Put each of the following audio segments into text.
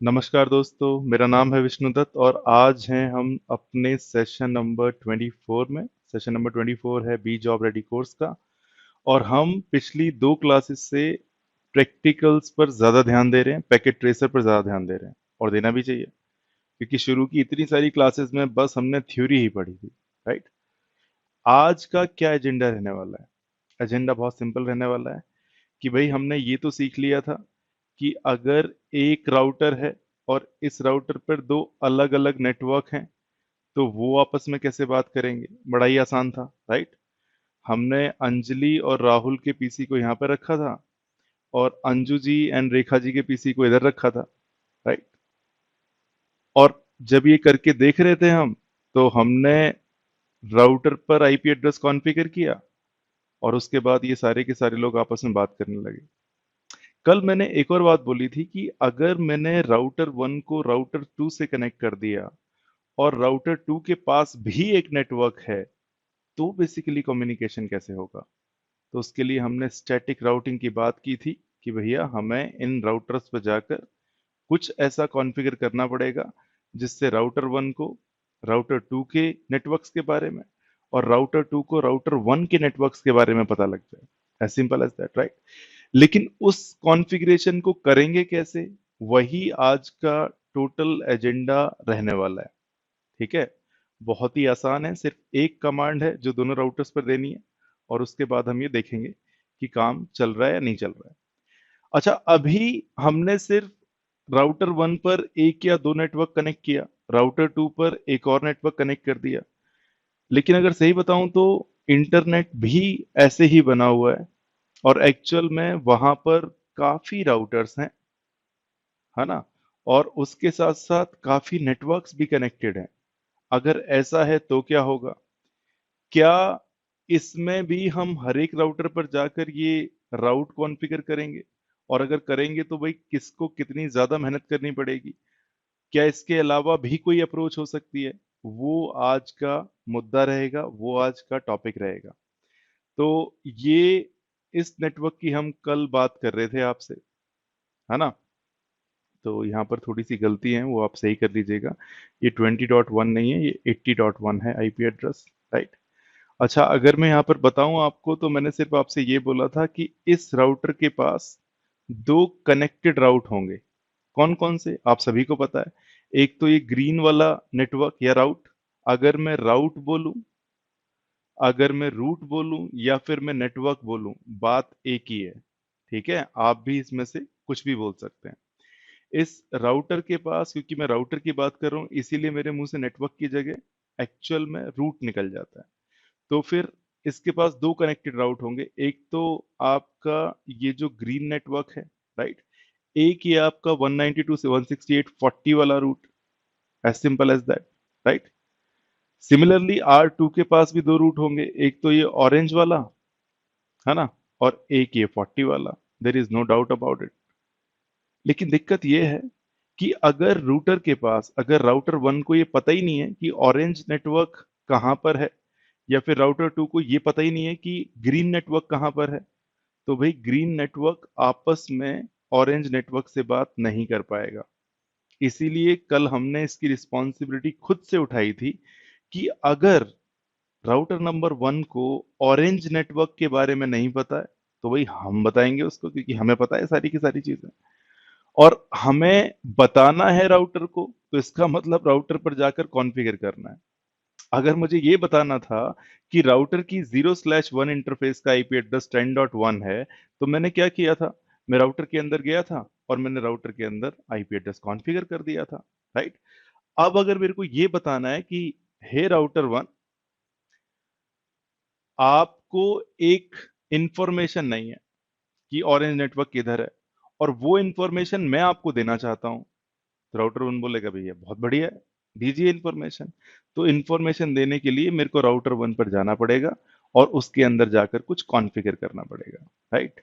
नमस्कार दोस्तों, मेरा नाम है विष्णुदत्त और आज हैं हम अपने सेशन नंबर 24 में। सेशन नंबर 24 है बी जॉब रेडी कोर्स का। और हम पिछली दो क्लासेस से प्रैक्टिकल्स पर ज़्यादा ध्यान दे रहे हैं, पैकेट ट्रेसर पर ज़्यादा ध्यान दे रहे हैं और देना भी चाहिए, क्योंकि शुरू की इतनी सारी क्लासेस में बस हमने थ्योरी ही पढ़ी थी। राइट। आज का क्या एजेंडा रहने वाला है? एजेंडा बहुत सिंपल रहने वाला है कि भाई हमने ये तो सीख लिया था कि अगर एक राउटर है और इस राउटर पर दो अलग अलग नेटवर्क हैं तो वो आपस में कैसे बात करेंगे। बड़ा ही आसान था। राइट। हमने अंजलि और राहुल के पीसी को यहाँ पर रखा था और अंजू जी एंड रेखा जी के पीसी को इधर रखा था। राइट। और जब ये करके देख रहे थे हम, तो हमने राउटर पर आईपी एड्रेस कॉन्फ़िगर किया और उसके बाद ये सारे के सारे लोग आपस में बात करने लगे। कल मैंने एक और बात बोली थी कि अगर मैंने राउटर वन को राउटर टू से कनेक्ट कर दिया और राउटर टू के पास भी एक नेटवर्क है, तो बेसिकली कम्युनिकेशन कैसे होगा। तो उसके लिए हमने स्टैटिक राउटिंग की बात की थी कि भैया हमें इन राउटर्स पर जाकर कुछ ऐसा कॉन्फ़िगर करना पड़ेगा जिससे राउटर वन को राउटर टू के नेटवर्क्स के बारे में और राउटर टू को राउटर वन के नेटवर्क्स के बारे में पता लग जाए। As simple as that. Right. लेकिन उस कॉन्फ़िगरेशन को करेंगे कैसे, वही आज का टोटल एजेंडा रहने वाला है। ठीक है। बहुत ही आसान है, सिर्फ एक कमांड है जो दोनों राउटर्स पर देनी है और उसके बाद हम ये देखेंगे कि काम चल रहा है या नहीं चल रहा है। अच्छा, अभी हमने सिर्फ राउटर वन पर एक या दो नेटवर्क कनेक्ट किया, राउटर टू पर एक और नेटवर्क कनेक्ट कर दिया। लेकिन अगर सही बताऊं तो इंटरनेट भी ऐसे ही बना हुआ है और एक्चुअल में वहां पर काफी राउटर्स हैं, है ना। और उसके साथ साथ काफी नेटवर्क्स भी कनेक्टेड हैं। अगर ऐसा है तो क्या होगा? क्या इसमें भी हम हर एक राउटर पर जाकर ये राउट कॉन्फ़िगर करेंगे? और अगर करेंगे तो भाई किसको कितनी ज्यादा मेहनत करनी पड़ेगी? क्या इसके अलावा भी कोई अप्रोच हो सकती है? वो आज का मुद्दा रहेगा, वो आज का टॉपिक रहेगा। तो ये इस नेटवर्क की हम कल बात कर रहे थे आपसे, है ना। तो यहाँ पर थोड़ी सी गलती है, वो आप सही कर लीजिएगा। ये 20.1 नहीं है, ये 80.1 है आईपी एड्रेस। राइट। अच्छा, अगर मैं यहाँ पर बताऊं आपको, तो मैंने सिर्फ आपसे ये बोला था कि इस राउटर के पास दो कनेक्टेड राउट होंगे। कौन कौन से आप सभी को पता है। एक तो ये ग्रीन वाला नेटवर्क या राउट, अगर मैं राउट बोलूं, अगर मैं रूट बोलूं या फिर मैं नेटवर्क बोलूं, बात एक ही है। ठीक है, आप भी इसमें से कुछ भी बोल सकते हैं। इस राउटर के पास, क्योंकि मैं राउटर की बात कर रहा हूँ इसीलिए मेरे मुंह से नेटवर्क की जगह एक्चुअल में रूट निकल जाता है। तो फिर इसके पास दो कनेक्टेड राउट होंगे। एक तो आपका ये जो ग्रीन नेटवर्क है, राइट। एक ये आपका 192 से 168.40 वाला route, as simple as that. Right. Similarly R2 के पास भी दो रूट होंगे, एक तो ये ऑरेंज वाला, है ना, और एक ये 40 वाला। There is no doubt about it. लेकिन दिक्कत ये है कि अगर रूटर के पास, अगर राउटर वन को ये पता ही नहीं है कि ऑरेंज नेटवर्क कहाँ पर है, या फिर राउटर टू को ये पता ही नहीं है कि ग्रीन नेटवर्क कहाँ पर है, तो भाई ग्रीन नेटवर्क आपस में ऑरेंज नेटवर्क से बात नहीं कर पाएगा। इसीलिए कल हमने इसकी रिस्पॉन्सिबिलिटी खुद से उठाई थी कि अगर राउटर नंबर वन को ऑरेंज नेटवर्क के बारे में नहीं पता है तो भाई हम बताएंगे उसको, क्योंकि हमें पता है सारी की सारी चीजें। और हमें बताना है राउटर को, तो इसका मतलब राउटर पर जाकर कॉन्फ़िगर करना है। अगर मुझे ये बताना था कि राउटर की 0/1 इंटरफेस का आईपी एड्रेस 10.1 है, तो मैंने क्या किया था? मैं राउटर के अंदर गया था और मैंने राउटर के अंदर आईपी एड्रेस कॉन्फ़िगर कर दिया था। राइट। अब अगर मेरे को ये बताना है कि हे राउटर वन, आपको एक इंफॉर्मेशन नहीं है कि ऑरेंज नेटवर्क किधर है, और वो इंफॉर्मेशन मैं आपको देना चाहता हूं, तो राउटर वन बोलेगा भैया बहुत बढ़िया है, दीजिए इंफॉर्मेशन। तो इंफॉर्मेशन देने के लिए मेरे को राउटर वन पर जाना पड़ेगा और उसके अंदर जाकर कुछ कॉन्फ़िगर करना पड़ेगा। राइट।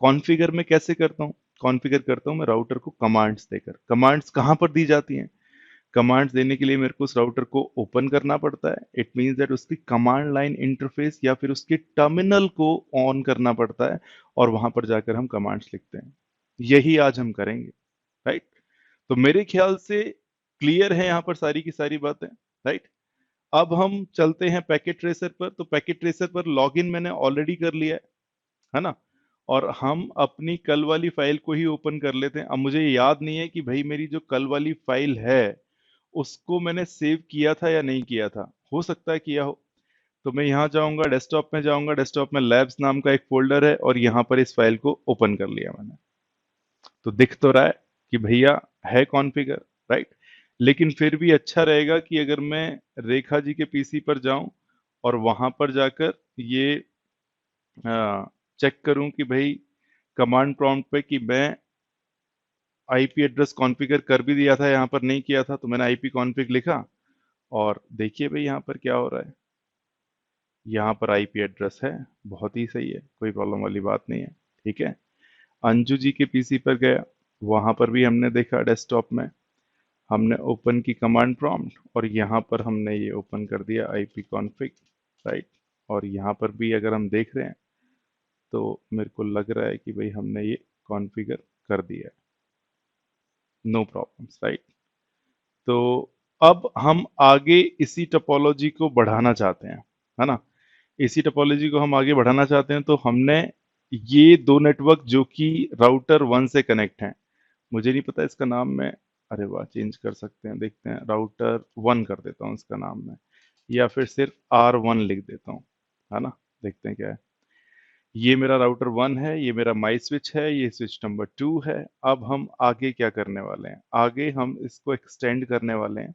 कॉन्फ़िगर मैं कैसे करता हूँ? कॉन्फ़िगर करता हूँ मैं राउटर को कमांड्स देकर। कमांड्स कहाँ पर दी जाती हैं? कमांड्स देने के लिए मेरे को उस राउटर को ओपन करना पड़ता है। इट मीन्स दैट उसकी कमांड लाइन इंटरफेस या फिर उसके टर्मिनल को ऑन करना पड़ता है और वहां पर जाकर हम कमांड्स लिखते हैं। यही आज हम करेंगे। राइट। तो मेरे ख्याल से क्लियर है यहाँ पर सारी की सारी बातें, राइट। अब हम चलते हैं पैकेट ट्रेसर पर। तो पैकेट ट्रेसर पर लॉगिन मैंने ऑलरेडी कर लिया है ना। और हम अपनी कल वाली फाइल को ही ओपन कर लेते हैं। अब मुझे याद नहीं है कि भाई मेरी जो कल वाली फाइल है उसको मैंने सेव किया था या नहीं किया था, हो सकता है किया हो। तो मैं यहाँ जाऊंगा, डेस्कटॉप में जाऊंगा, डेस्कटॉप में लैब्स नाम का एक फोल्डर है और यहाँ पर इस फाइल को ओपन कर लिया मैंने। तो दिख तो रहा है कि भैया है कॉन्फ़िगर, राइट। लेकिन फिर भी अच्छा रहेगा कि अगर मैं रेखा जी के पीसी पर जाऊं और वहां पर जाकर ये चेक करूं कि भाई कमांड प्रॉम्प्ट पे कि मैं आईपी एड्रेस कॉन्फ़िगर कर भी दिया था, यहाँ पर नहीं किया था, तो मैंने आईपी कॉन्फ़िग लिखा और देखिए भाई यहाँ पर क्या हो रहा है। यहाँ पर आईपी एड्रेस है, बहुत ही सही है, कोई प्रॉब्लम वाली बात नहीं है, ठीक है। अंजू जी के पीसी पर गया, वहां पर भी हमने देखा डेस्कटॉप में, हमने ओपन की कमांड प्रॉम्प्ट और यहाँ पर हमने ये ओपन कर दिया आईपी कॉन्फ़िग, राइट। और यहाँ पर भी अगर हम देख रहे हैं तो मेरे को लग रहा है कि भाई हमने ये कॉन्फ़िगर कर दिया है, नो प्रॉब्लम्स, राइट। तो अब हम आगे इसी टोपोलॉजी को बढ़ाना चाहते हैं, है ना। इसी टोपोलॉजी को हम आगे बढ़ाना चाहते हैं, तो हमने ये दो नेटवर्क जो कि राउटर 1 से कनेक्ट हैं, मुझे नहीं पता इसका नाम मैं, अरे वाह, चेंज कर सकते हैं, देखते हैं, राउटर 1 कर देता हूँ इसका नाम मैं, या फिर सिर्फ R1 लिख देता हूँ, है ना। देखते हैं क्या है। ये मेरा राउटर 1 है, ये मेरा माई स्विच है, ये स्विच नंबर 2 है। अब हम आगे क्या करने वाले हैं, आगे हम इसको एक्सटेंड करने वाले हैं।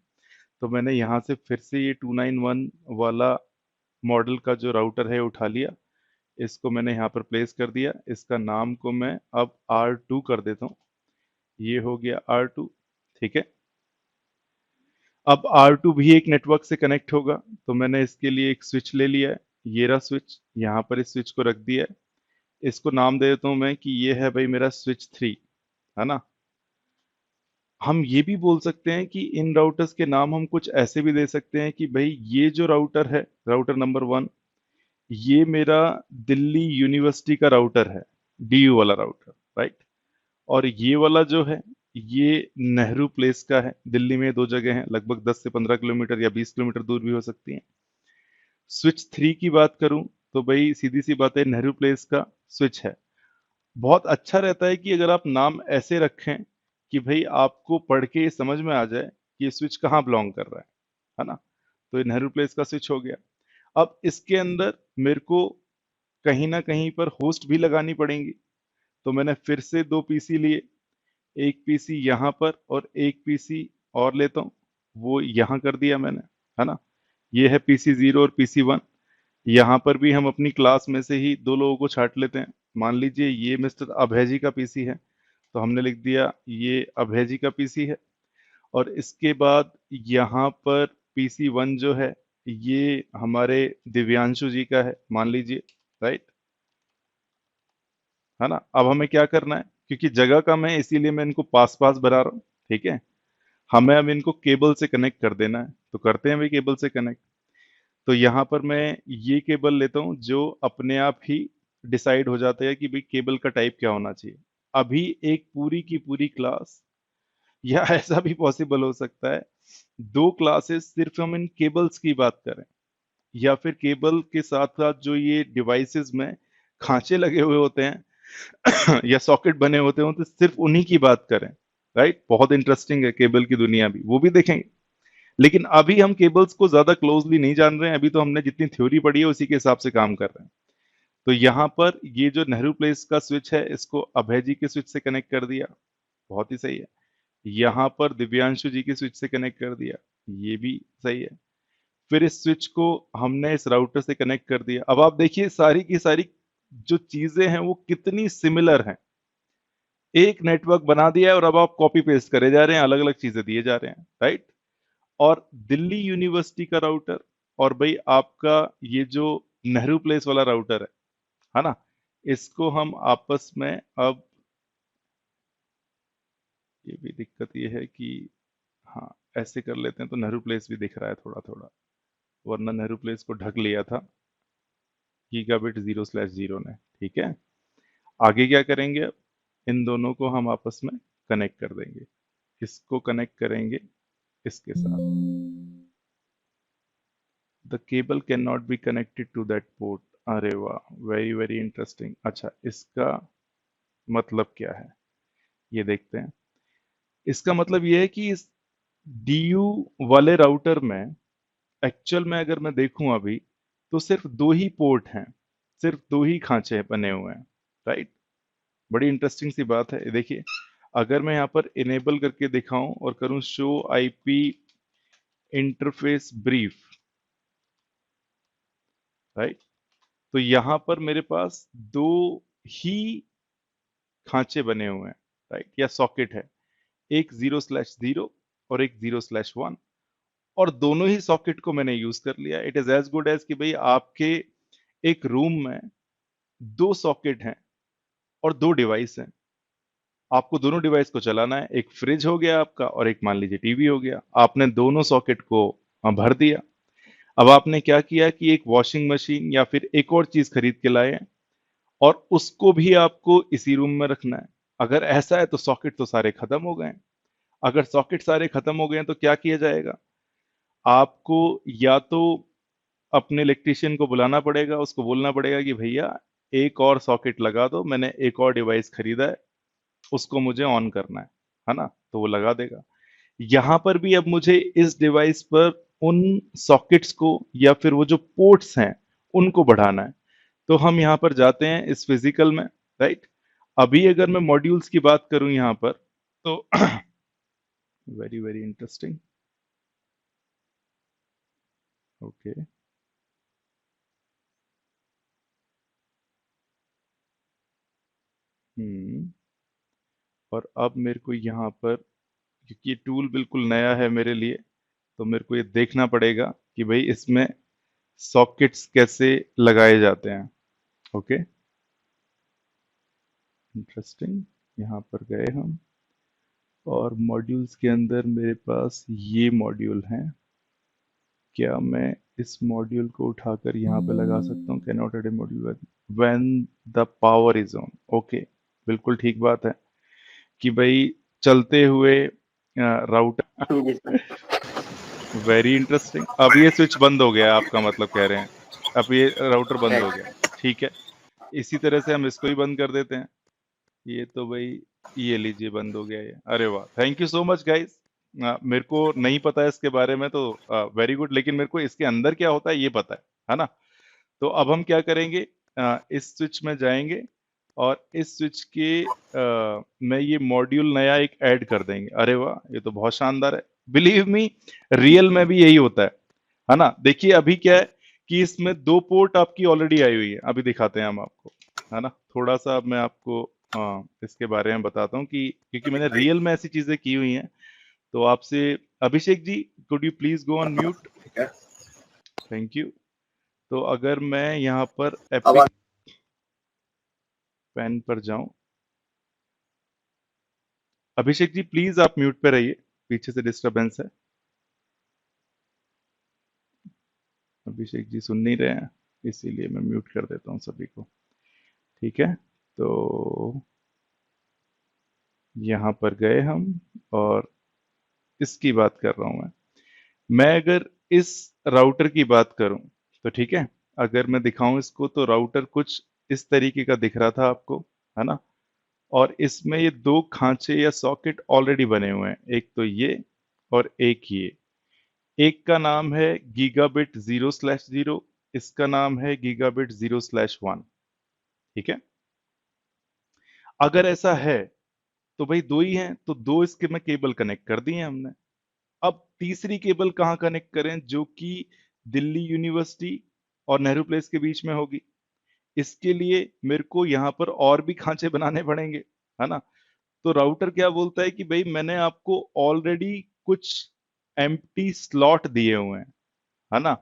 तो मैंने यहाँ से फिर से ये 291 वाला मॉडल का जो राउटर है उठा लिया, इसको मैंने यहाँ पर प्लेस कर दिया, इसका नाम को मैं अब R2 कर देता हूँ। ये हो गया R2, ठीक है। अब R2 भी एक नेटवर्क से कनेक्ट होगा, तो मैंने इसके लिए एक स्विच ले लिया है, ये रहा स्विच, यहाँ पर इस स्विच को रख दिया है। इसको नाम दे देता हूँ मैं कि ये है भाई मेरा स्विच 3, है ना। हम ये भी बोल सकते हैं कि इन राउटर्स के नाम हम कुछ ऐसे भी दे सकते हैं कि भाई ये जो राउटर है, राउटर नंबर 1, ये मेरा दिल्ली यूनिवर्सिटी का राउटर है, डीयू वाला राउटर, राइट। और ये वाला जो है, ये नेहरू प्लेस का है। दिल्ली में दो जगह हैं, लगभग 10 से 15 किलोमीटर या 20 किलोमीटर दूर भी हो सकती हैं। स्विच 3 की बात करूं तो भाई सीधी सी बात है, नेहरू प्लेस का स्विच है। बहुत अच्छा रहता है कि अगर आप नाम ऐसे रखें कि भाई आपको पढ़ के ये समझ में आ जाए कि ये स्विच कहाँ बिलोंग कर रहा है ना। तो ये नेहरू प्लेस का स्विच हो गया। अब इसके अंदर मेरे को कहीं ना कहीं पर होस्ट भी लगानी पड़ेंगी, तो मैंने फिर से दो पीसी लिए, एक पीसी यहाँ पर और एक पीसी और लेता हूँ, वो यहाँ कर दिया मैंने, है ना। ये है पीसी 0 और पीसी 1। यहाँ पर भी हम अपनी क्लास में से ही दो लोगों को छांट लेते हैं। मान लीजिए ये मिस्टर अभय जी का पीसी है, तो हमने लिख दिया ये अभय जी का पीसी है। और इसके बाद यहाँ पर पीसी 1 जो है, ये हमारे दिव्यांशु जी का है, मान लीजिए, राइट, है ना। अब हमें क्या करना है, क्योंकि जगह कम है इसीलिए मैं इनको पास पास बना रहा हूँ, ठीक है। हमें अब इनको केबल से कनेक्ट कर देना है, तो करते हैं भाई केबल से कनेक्ट। तो यहाँ पर मैं ये केबल लेता हूँ जो अपने आप ही डिसाइड हो जाता है कि भाई केबल का टाइप क्या होना चाहिए। अभी एक पूरी की पूरी क्लास, या ऐसा भी पॉसिबल हो सकता है दो क्लासेस सिर्फ हम इन केबल्स की बात करें, या फिर केबल के साथ साथ जो ये डिवाइसेस में खांचे लगे हुए होते हैं या सॉकेट बने होते हैं, तो सिर्फ उन्हीं की बात करें, राइट। बहुत इंटरेस्टिंग है केबल की दुनिया भी, वो भी देखेंगे। लेकिन अभी हम केबल्स को ज्यादा क्लोजली नहीं जान रहे हैं, अभी तो हमने जितनी थ्योरी पढ़ी है उसी के हिसाब से काम कर रहे हैं। तो यहाँ पर ये जो नेहरू प्लेस का स्विच है, इसको अभय जी के स्विच से कनेक्ट कर दिया, बहुत ही सही है। यहाँ पर दिव्यांशु जी के स्विच से कनेक्ट कर दिया, ये भी सही है। फिर इस स्विच को हमने इस राउटर से कनेक्ट कर दिया। अब आप देखिए सारी की सारी जो चीजें हैं वो कितनी सिमिलर हैं। एक नेटवर्क बना दिया है और अब आप कॉपी पेस्ट करे जा रहे हैं, अलग अलग चीजें दिए जा रहे हैं, राइट। और दिल्ली यूनिवर्सिटी का राउटर और भाई आपका ये जो नेहरू प्लेस वाला राउटर है ना, इसको हम आपस में अब, ये भी दिक्कत ये है कि, हाँ, ऐसे कर लेते हैं तो नेहरू प्लेस भी दिख रहा है थोड़ा थोड़ा, वरना नेहरू प्लेस को ढक लिया था गीगाबिट 0/0 ने, ठीक है। आगे क्या करेंगे अब, इन दोनों को हम आपस में कनेक्ट कर देंगे। इसको कनेक्ट करेंगे इसके साथ। The cable can not be connected to that port. अरे वाह, वेरी वेरी इंटरेस्टिंग। अच्छा, इसका मतलब क्या है ये देखते हैं। इसका मतलब ये है कि इस डीयू वाले राउटर में एक्चुअल में अगर मैं देखूं अभी, तो सिर्फ दो ही पोर्ट हैं, सिर्फ दो ही खांचे बने हुए हैं, राइट। बड़ी इंटरेस्टिंग सी बात है। देखिए, अगर मैं यहाँ पर इनेबल करके दिखाऊं और करूं show IP interface brief, right, तो यहां पर मेरे पास दो ही खांचे बने हुए हैं, राइट, या सॉकेट है। एक 0/0 और एक 0/1, और दोनों ही सॉकेट को मैंने यूज कर लिया। It is as good as कि भाई आपके एक रूम में दो सॉकेट हैं और दो डिवाइस हैं। आपको दोनों डिवाइस को चलाना है। एक फ्रिज हो गया आपका और एक मान लीजिए टीवी हो गया। आपने दोनों सॉकेट को भर दिया। अब आपने क्या किया कि एक वॉशिंग मशीन या फिर एक और चीज खरीद के लाए हैं और उसको भी आपको इसी रूम में रखना है। अगर ऐसा है तो सॉकेट तो सारे खत्म हो गए हैं। अगर सॉकेट सारे खत्म हो गए हैं तो क्या किया जाएगा? आपको या तो अपने इलेक्ट्रिशियन को बुलाना पड़ेगा, उसको बोलना पड़ेगा कि भैया एक और सॉकेट लगा दो, मैंने एक और डिवाइस खरीदा है, उसको मुझे ऑन करना है ना, तो वो लगा देगा। यहां पर भी अब मुझे इस डिवाइस पर उन सॉकेट्स को या फिर वो जो पोर्ट्स हैं उनको बढ़ाना है। तो हम यहां पर जाते हैं इस फिजिकल में, राइट। अभी अगर मैं मॉड्यूल्स की बात करूं यहां पर, तो वेरी वेरी इंटरेस्टिंग। ओके, हम्म। और अब मेरे को यहाँ पर, क्योंकि ये टूल बिल्कुल नया है मेरे लिए, तो मेरे को ये देखना पड़ेगा कि भाई इसमें सॉकेट्स कैसे लगाए जाते हैं। Okay, interesting. यहाँ पर गए हम, और मॉड्यूल्स के अंदर मेरे पास ये मॉड्यूल हैं। क्या मैं इस मॉड्यूल को उठाकर यहाँ पे लगा सकता हूँ? Can not add a module when the power is on. Okay, बिल्कुल ठीक बात है कि भाई चलते हुए राउटर। Very interesting. अब ये स्विच बंद हो गया, आपका मतलब कह रहे हैं अब ये राउटर बंद हो गया। ठीक है, इसी तरह से हम इसको ही बंद कर देते हैं। ये तो भाई, ये लीजिए बंद हो गया ये। अरे वाह, thank you so much guys. मेरे को नहीं पता है इसके बारे में, तो वेरी गुड। लेकिन मेरे को इसके अंदर क्या होता है ये पता है ना। तो अब हम क्या करेंगे, इस स्विच में जाएंगे और इस स्विच के में ये मॉड्यूल नया एक ऐड कर देंगे। अरे वाह, ये तो बहुत शानदार है। बिलीव मी, रियल में भी यही होता है ना। देखिए अभी क्या है कि इसमें दो पोर्ट आपकी ऑलरेडी आई हुई है। अभी दिखाते हैं हम आपको, है ना। थोड़ा सा अब मैं आपको इसके बारे में बताता हूँ कि क्योंकि मैंने रियल में ऐसी चीजें की हुई हैं। तो आपसे, Abhishek ji, could you please go on mute? Thank you. तो अगर मैं यहाँ पर एपिक पेन पर जाऊं, अभिषेक जी प्लीज आप म्यूट पे रहिए, पीछे से डिस्टरबेंस है। अभिषेक जी सुन नहीं रहे हैं, इसीलिए मैं म्यूट कर देता हूँ सभी को। ठीक है, तो यहाँ पर गए हम, और इसकी बात कर रहा हूं मैं अगर इस राउटर की बात करूं, तो ठीक है, अगर मैं दिखाऊं इसको, तो राउटर कुछ इस तरीके का दिख रहा था आपको, है ना। और इसमें ये दो खांचे या सॉकेट ऑलरेडी बने हुए हैं, एक तो ये और एक ये। एक का नाम है गीगाबिट 0/0, इसका नाम है गीगाबिट 0/1। ठीक है, अगर ऐसा है तो भाई दो ही हैं, तो दो इसके में केबल कनेक्ट कर दिए हमने। अब तीसरी केबल कहाँ कनेक्ट करें जो कि दिल्ली यूनिवर्सिटी और नेहरू प्लेस के बीच में होगी? इसके लिए मेरे को यहाँ पर और भी खांचे बनाने पड़ेंगे, है ना। तो राउटर क्या बोलता है कि भाई मैंने आपको ऑलरेडी कुछ एम्प्टी स्लॉट दिए हुए हैं, है ना।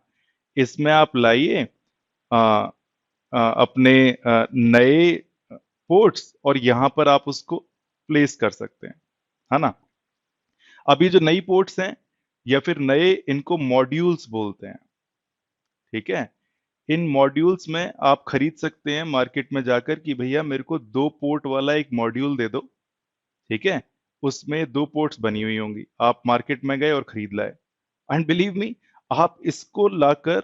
इसमें आप लाइए आ, अपने नए पोर्ट्स, और यहां पर आप उसको प्लेस कर सकते हैं, है ना। अब ये जो नई पोर्ट्स हैं या फिर नए, इनको मॉड्यूल्स बोलते हैं। ठीक है, इन मॉड्यूल्स में आप खरीद सकते हैं मार्केट में जाकर कि भैया मेरे को दो पोर्ट वाला एक मॉड्यूल दे दो। ठीक है, उसमें दो पोर्ट्स बनी हुई होंगी, आप मार्केट में गए और खरीद लाए, एंड बिलीव मी, आप इसको लाकर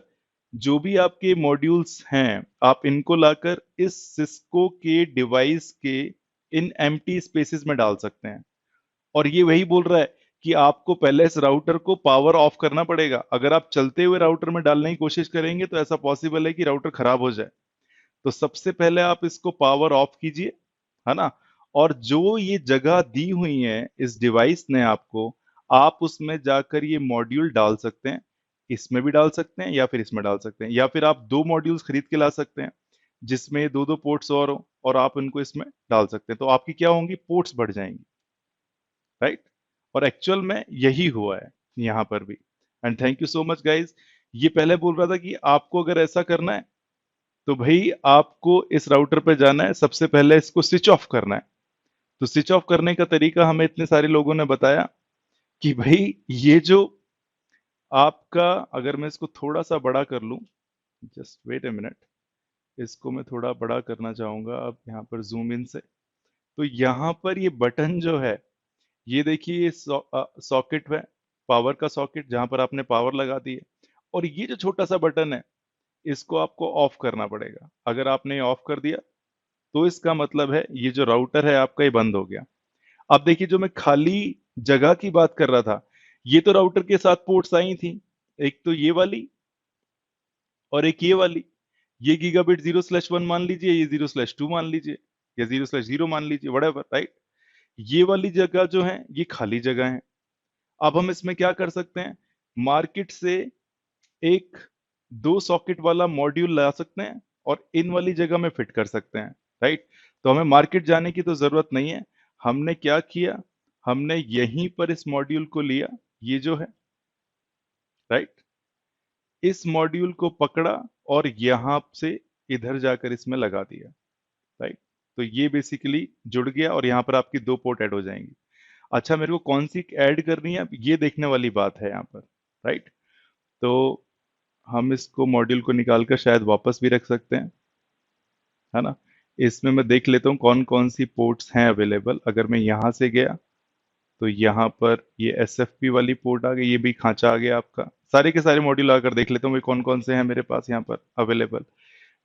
जो भी आपके मॉड्यूल्स हैं, आप इनको लाकर इस सिस्को के डिवाइस के इन एम्प्टी स्पेसेस में डाल सकते हैं। और ये वही बोल रहा है कि आपको पहले इस राउटर को पावर ऑफ करना पड़ेगा। अगर आप चलते हुए राउटर में डालने की कोशिश करेंगे तो ऐसा पॉसिबल है कि राउटर खराब हो जाए। तो सबसे पहले आप इसको पावर ऑफ कीजिए, है ना। और जो ये जगह दी हुई है इस डिवाइस ने आपको, आप उसमें जाकर ये मॉड्यूल डाल सकते हैं। इसमें भी डाल सकते हैं या फिर इसमें डाल सकते हैं, या फिर आप दो मॉड्यूल्स खरीद के ला सकते हैं जिसमें दो दो पोर्ट्स और हो, और आप इनको इसमें डाल सकते हैं। तो आपकी क्या होंगी, पोर्ट्स बढ़ जाएंगी, राइट। और एक्चुअल में यही हुआ है यहां पर भी। And thank you so much guys. ये पहले बोल रहा था कि आपको अगर ऐसा करना है तो भाई आपको इस राउटर पे जाना है, सबसे पहले इसको स्विच ऑफ करना है। तो स्विच ऑफ करने का तरीका हमें इतने सारे लोगों ने बताया कि भाई ये जो आपका, अगर मैं इसको थोड़ा सा बड़ा कर लूं, जस्ट वेट ए मिनट, इसको मैं थोड़ा बड़ा करना चाहूंगा अब यहाँ पर जूम इन से। तो यहाँ पर ये बटन जो है, ये देखिए, ये सॉकेट है, पावर का सॉकेट जहां पर आपने पावर लगा दी है। और ये जो छोटा सा बटन है, इसको आपको ऑफ करना पड़ेगा। अगर आपने ऑफ कर दिया तो इसका मतलब है ये जो राउटर है आपका ये बंद हो गया। अब देखिए, जो मैं खाली जगह की बात कर रहा था, ये तो राउटर के साथ पोर्ट्स आई थी, एक तो ये वाली और एक ये वाली। ये गीगाबिट 0/1 मान लीजिए, ये 0/2 मान लीजिए, या 0/0 मान लीजिए, व्हाटएवर, राइट। ये वाली जगह जो है ये खाली जगह है। अब हम इसमें क्या कर सकते हैं, मार्केट से एक दो सॉकेट वाला मॉड्यूल ला सकते हैं और इन वाली जगह में फिट कर सकते हैं, राइट। तो हमें मार्केट जाने की तो जरूरत नहीं है। हमने क्या किया, हमने यहीं पर इस मॉड्यूल को लिया, ये जो है, राइट, इस मॉड्यूल को पकड़ा और यहां से इधर जाकर इसमें लगा दिया, राइट। तो ये बेसिकली जुड़ गया और यहां पर आपकी दो पोर्ट ऐड हो जाएंगी। अच्छा, मेरे को कौन सी ऐड करनी है अब ये देखने वाली बात है यहाँ पर, राइट। तो हम इसको मॉड्यूल को निकालकर शायद वापस भी रख सकते हैं, है ना। इसमें मैं देख लेता हूँ कौन कौन सी पोर्ट्स हैं अवेलेबल। अगर मैं यहाँ से गया तो यहाँ पर ये एसएफपी वाली पोर्ट आ गई, ये भी खांचा आ गया आपका। सारे के सारे मॉड्यूल आकर देख लेता हूँ भाई कौन कौन से हैं मेरे पास यहाँ पर अवेलेबल।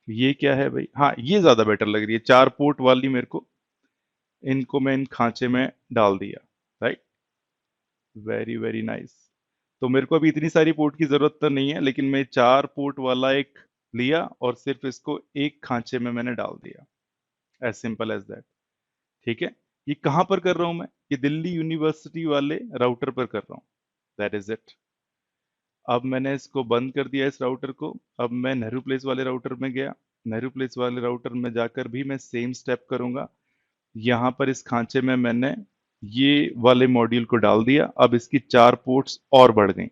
ये क्या है भाई, हाँ ये ज्यादा बेटर लग रही है, 4 पोर्ट वाली मेरे को। इनको मैं इन खांचे में डाल दिया, राइट, वेरी वेरी नाइस। तो मेरे को अभी इतनी सारी पोर्ट की जरूरत तो नहीं है, लेकिन मैं 4 पोर्ट वाला एक लिया और सिर्फ इसको एक खांचे में मैंने डाल दिया, एज सिंपल एज दैट। ठीक है। ये कहां पर कर रहा हूं मैं, ये दिल्ली यूनिवर्सिटी वाले राउटर पर कर रहा हूं, दैट इज इट। अब मैंने इसको बंद कर दिया इस राउटर को। अब मैं नेहरू प्लेस वाले राउटर में गया, नेहरू प्लेस वाले राउटर में जाकर भी मैं सेम स्टेप करूंगा। यहां पर इस खांचे में मैंने ये वाले मॉड्यूल को डाल दिया। अब इसकी 4 पोर्ट्स और बढ़ गई,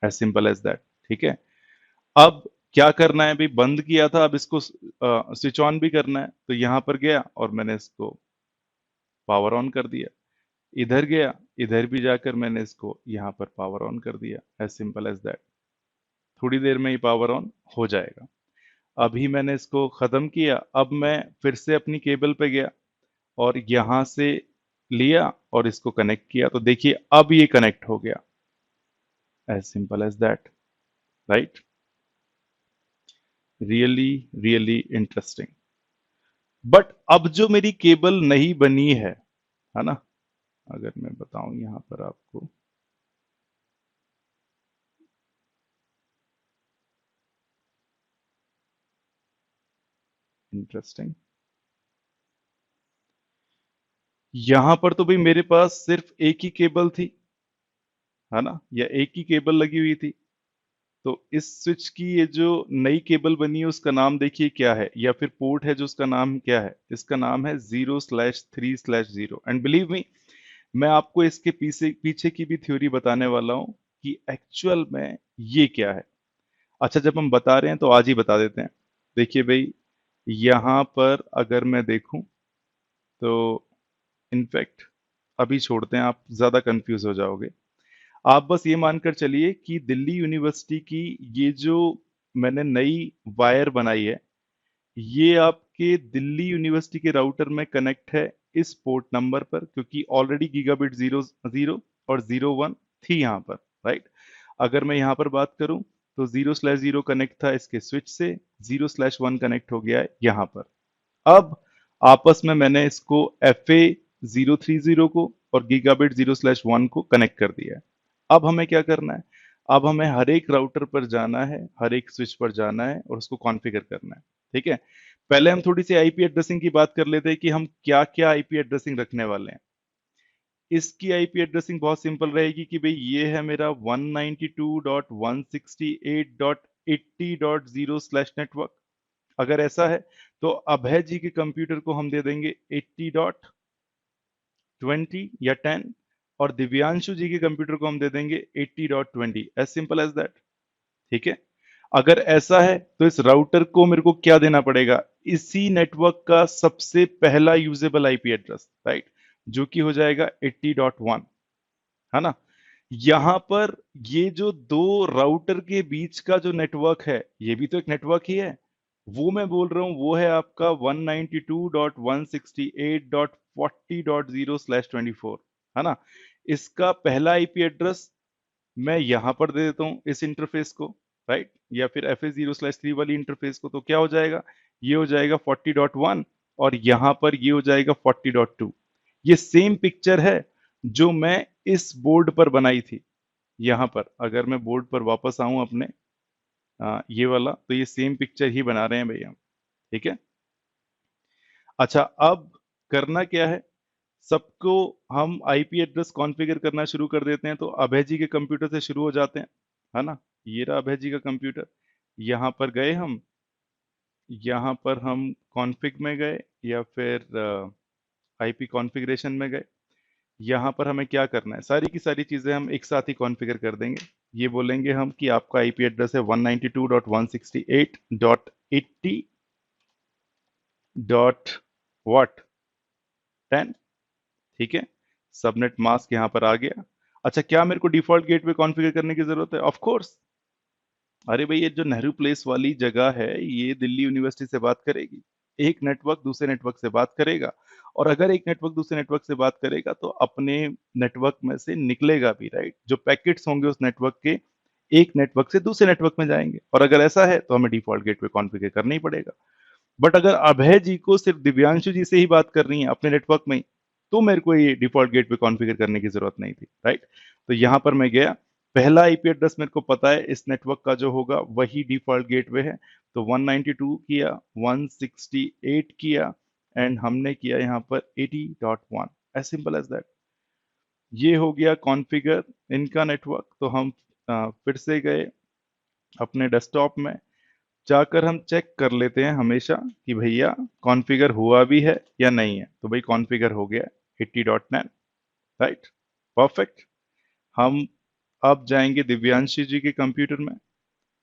एज सिंपल एज दैट। ठीक है। अब क्या करना है भाई, बंद किया था, अब इसको स्विच ऑन भी करना है। तो यहां पर गया और मैंने इसको पावर ऑन कर दिया। इधर गया, इधर भी जाकर मैंने इसको यहां पर पावर ऑन कर दिया, एज सिंपल एज दैट। थोड़ी देर में ही पावर ऑन हो जाएगा। अभी मैंने इसको खत्म किया। अब मैं फिर से अपनी केबल पे गया और यहां से लिया और इसको कनेक्ट किया। तो देखिए अब ये कनेक्ट हो गया, as simple as that, right. Really really interesting. But अब जो मेरी केबल नहीं बनी है ना, अगर मैं बताऊं यहां पर आपको, इंटरेस्टिंग, यहां पर तो भाई मेरे पास सिर्फ एक ही केबल थी, है ना, या एक ही केबल लगी हुई थी। तो इस स्विच की ये जो नई केबल बनी है उसका नाम देखिए क्या है, या फिर पोर्ट है जो उसका नाम क्या है, इसका नाम है 0/3/0। एंड बिलीव मी, मैं आपको इसके पीछे पीछे की भी थ्योरी बताने वाला हूं कि एक्चुअल में ये क्या है। अच्छा, जब हम बता रहे हैं तो आज ही बता देते हैं। देखिए भाई, यहां पर अगर मैं देखूं तो, इनफैक्ट अभी छोड़ते हैं, आप ज्यादा कंफ्यूज हो जाओगे। आप बस ये मानकर चलिए कि दिल्ली यूनिवर्सिटी की ये जो मैंने नई वायर बनाई है, ये आपके दिल्ली यूनिवर्सिटी के राउटर में कनेक्ट है इस पोर्ट नंबर पर, क्योंकि ऑलरेडी गीगाबिट 00 और 01 थी यहाँ पर, राइट। अगर मैं यहाँ पर बात करूं तो 0/0 कनेक्ट था इसके स्विच से, 0/1 कनेक्ट हो गया है यहाँ पर। अब आपस में मैंने इसको FA030 को और गीगाबिट 0/1 को कनेक्ट कर दिया है। अब हमें क्या करना है? अब हमें हर एक राउटर पर जाना है, हर एक स्विच पर जाना है और उसको कॉन्फ़िगर करना है। ठीक है? पहले हम थोड़ी सी आईपी एड्रेसिंग की बात कर लेते हैं कि हम क्या क्या आईपी एड्रेसिंग रखने वाले हैं। इसकी आईपी एड्रेसिंग बहुत सिंपल रहेगी कि भाई ये है मेरा 192.168.80.0/नेटवर्क। अगर ऐसा है तो अभय जी के कंप्यूटर को हम दे देंगे 80.20 या 10, और दिव्यांशु जी के कंप्यूटर को हम दे देंगे 80.20। As simple as that. ठीक है? अगर ऐसा है तो इस राउटर को मेरे को क्या देना पड़ेगा? इसी नेटवर्क का सबसे पहला यूजेबल आईपी एड्रेस, राइट, जो कि हो जाएगा 80.1, है ना। यहां पर ये जो दो राउटर के बीच का जो नेटवर्क है, ये भी तो एक नेटवर्क ही है। वो मैं बोल रहा हूं, वो है आपका 192.168.40.0/24, है ना। इसका पहला आईपी एड्रेस मैं यहां पर दे देता हूं इस इंटरफेस को, राइट, या फिर FA0/3 वाली इंटरफेस को, तो क्या हो जाएगा? ये हो जाएगा 40.1 और यहां पर ये हो जाएगा 40.2। ये सेम पिक्चर है जो मैं इस बोर्ड पर बनाई थी। यहां पर अगर मैं बोर्ड पर वापस आऊं अपने, ये वाला, तो ये सेम पिक्चर ही बना रहे हैं भैया। ठीक है? अच्छा, अब करना क्या है? सबको हम आईपी एड्रेस कॉन्फ़िगर करना शुरू कर देते हैं। तो अभय जी के कंप्यूटर से शुरू हो जाते हैं, है ना। ये रहा अभय जी का कंप्यूटर। यहाँ पर गए हम, यहाँ पर हम कॉन्फ़िग में गए या फिर आईपी कॉन्फ़िगरेशन में गए। यहाँ पर हमें क्या करना है? सारी की सारी चीज़ें हम एक साथ ही कॉन्फ़िगर कर देंगे। ये बोलेंगे हम कि आपका आईपी एड्रेस है 192.168.80 डॉट व्हाट 10। ठीक है? सबनेट मास्क यहाँ पर आ गया। अच्छा, क्या मेरे को डिफॉल्ट गेटवे कॉन्फ़िगर करने की जरूरत है? Of course. अरे भाई, ये जो नेहरू प्लेस वाली जगह है, ये दिल्ली यूनिवर्सिटी से बात करेगी। एक नेटवर्क दूसरे नेटवर्क से बात करेगा, और अगर एक नेटवर्क दूसरे नेटवर्क से बात करेगा तो अपने नेटवर्क में से निकलेगा भी, राइट। जो पैकेट्स होंगे उस नेटवर्क के, एक नेटवर्क से दूसरे नेटवर्क में जाएंगे, और अगर ऐसा है तो हमें डिफॉल्ट गेटवे कॉन्फ़िगर करना ही पड़ेगा। बट अगर अभय जी को सिर्फ दिव्यांशु जी से ही बात करनी है अपने नेटवर्क में ही, तो मेरे को ये डिफॉल्ट गेटवे कॉन्फ़िगर करने की जरूरत नहीं थी, राइट। तो यहां पर मैं गया, पहला आईपी एड्रेस मेरे को पता है इस नेटवर्क का जो होगा वही डिफॉल्ट गेटवे है। तो 192 किया, 168 किया, एंड हमने किया यहाँ पर 80.1। As simple as that. ये हो गया कॉन्फ़िगर इनका नेटवर्क। तो हम फिर से गए अपने डेस्कटॉप में, जाकर हम चेक कर लेते हैं हमेशा कि भैया कॉन्फ़िगर हुआ भी है या नहीं है। तो भाई कॉन्फ़िगर हो गया 80.9, राइट, परफेक्ट। हम अब जाएंगे दिव्यांशी जी के कंप्यूटर में,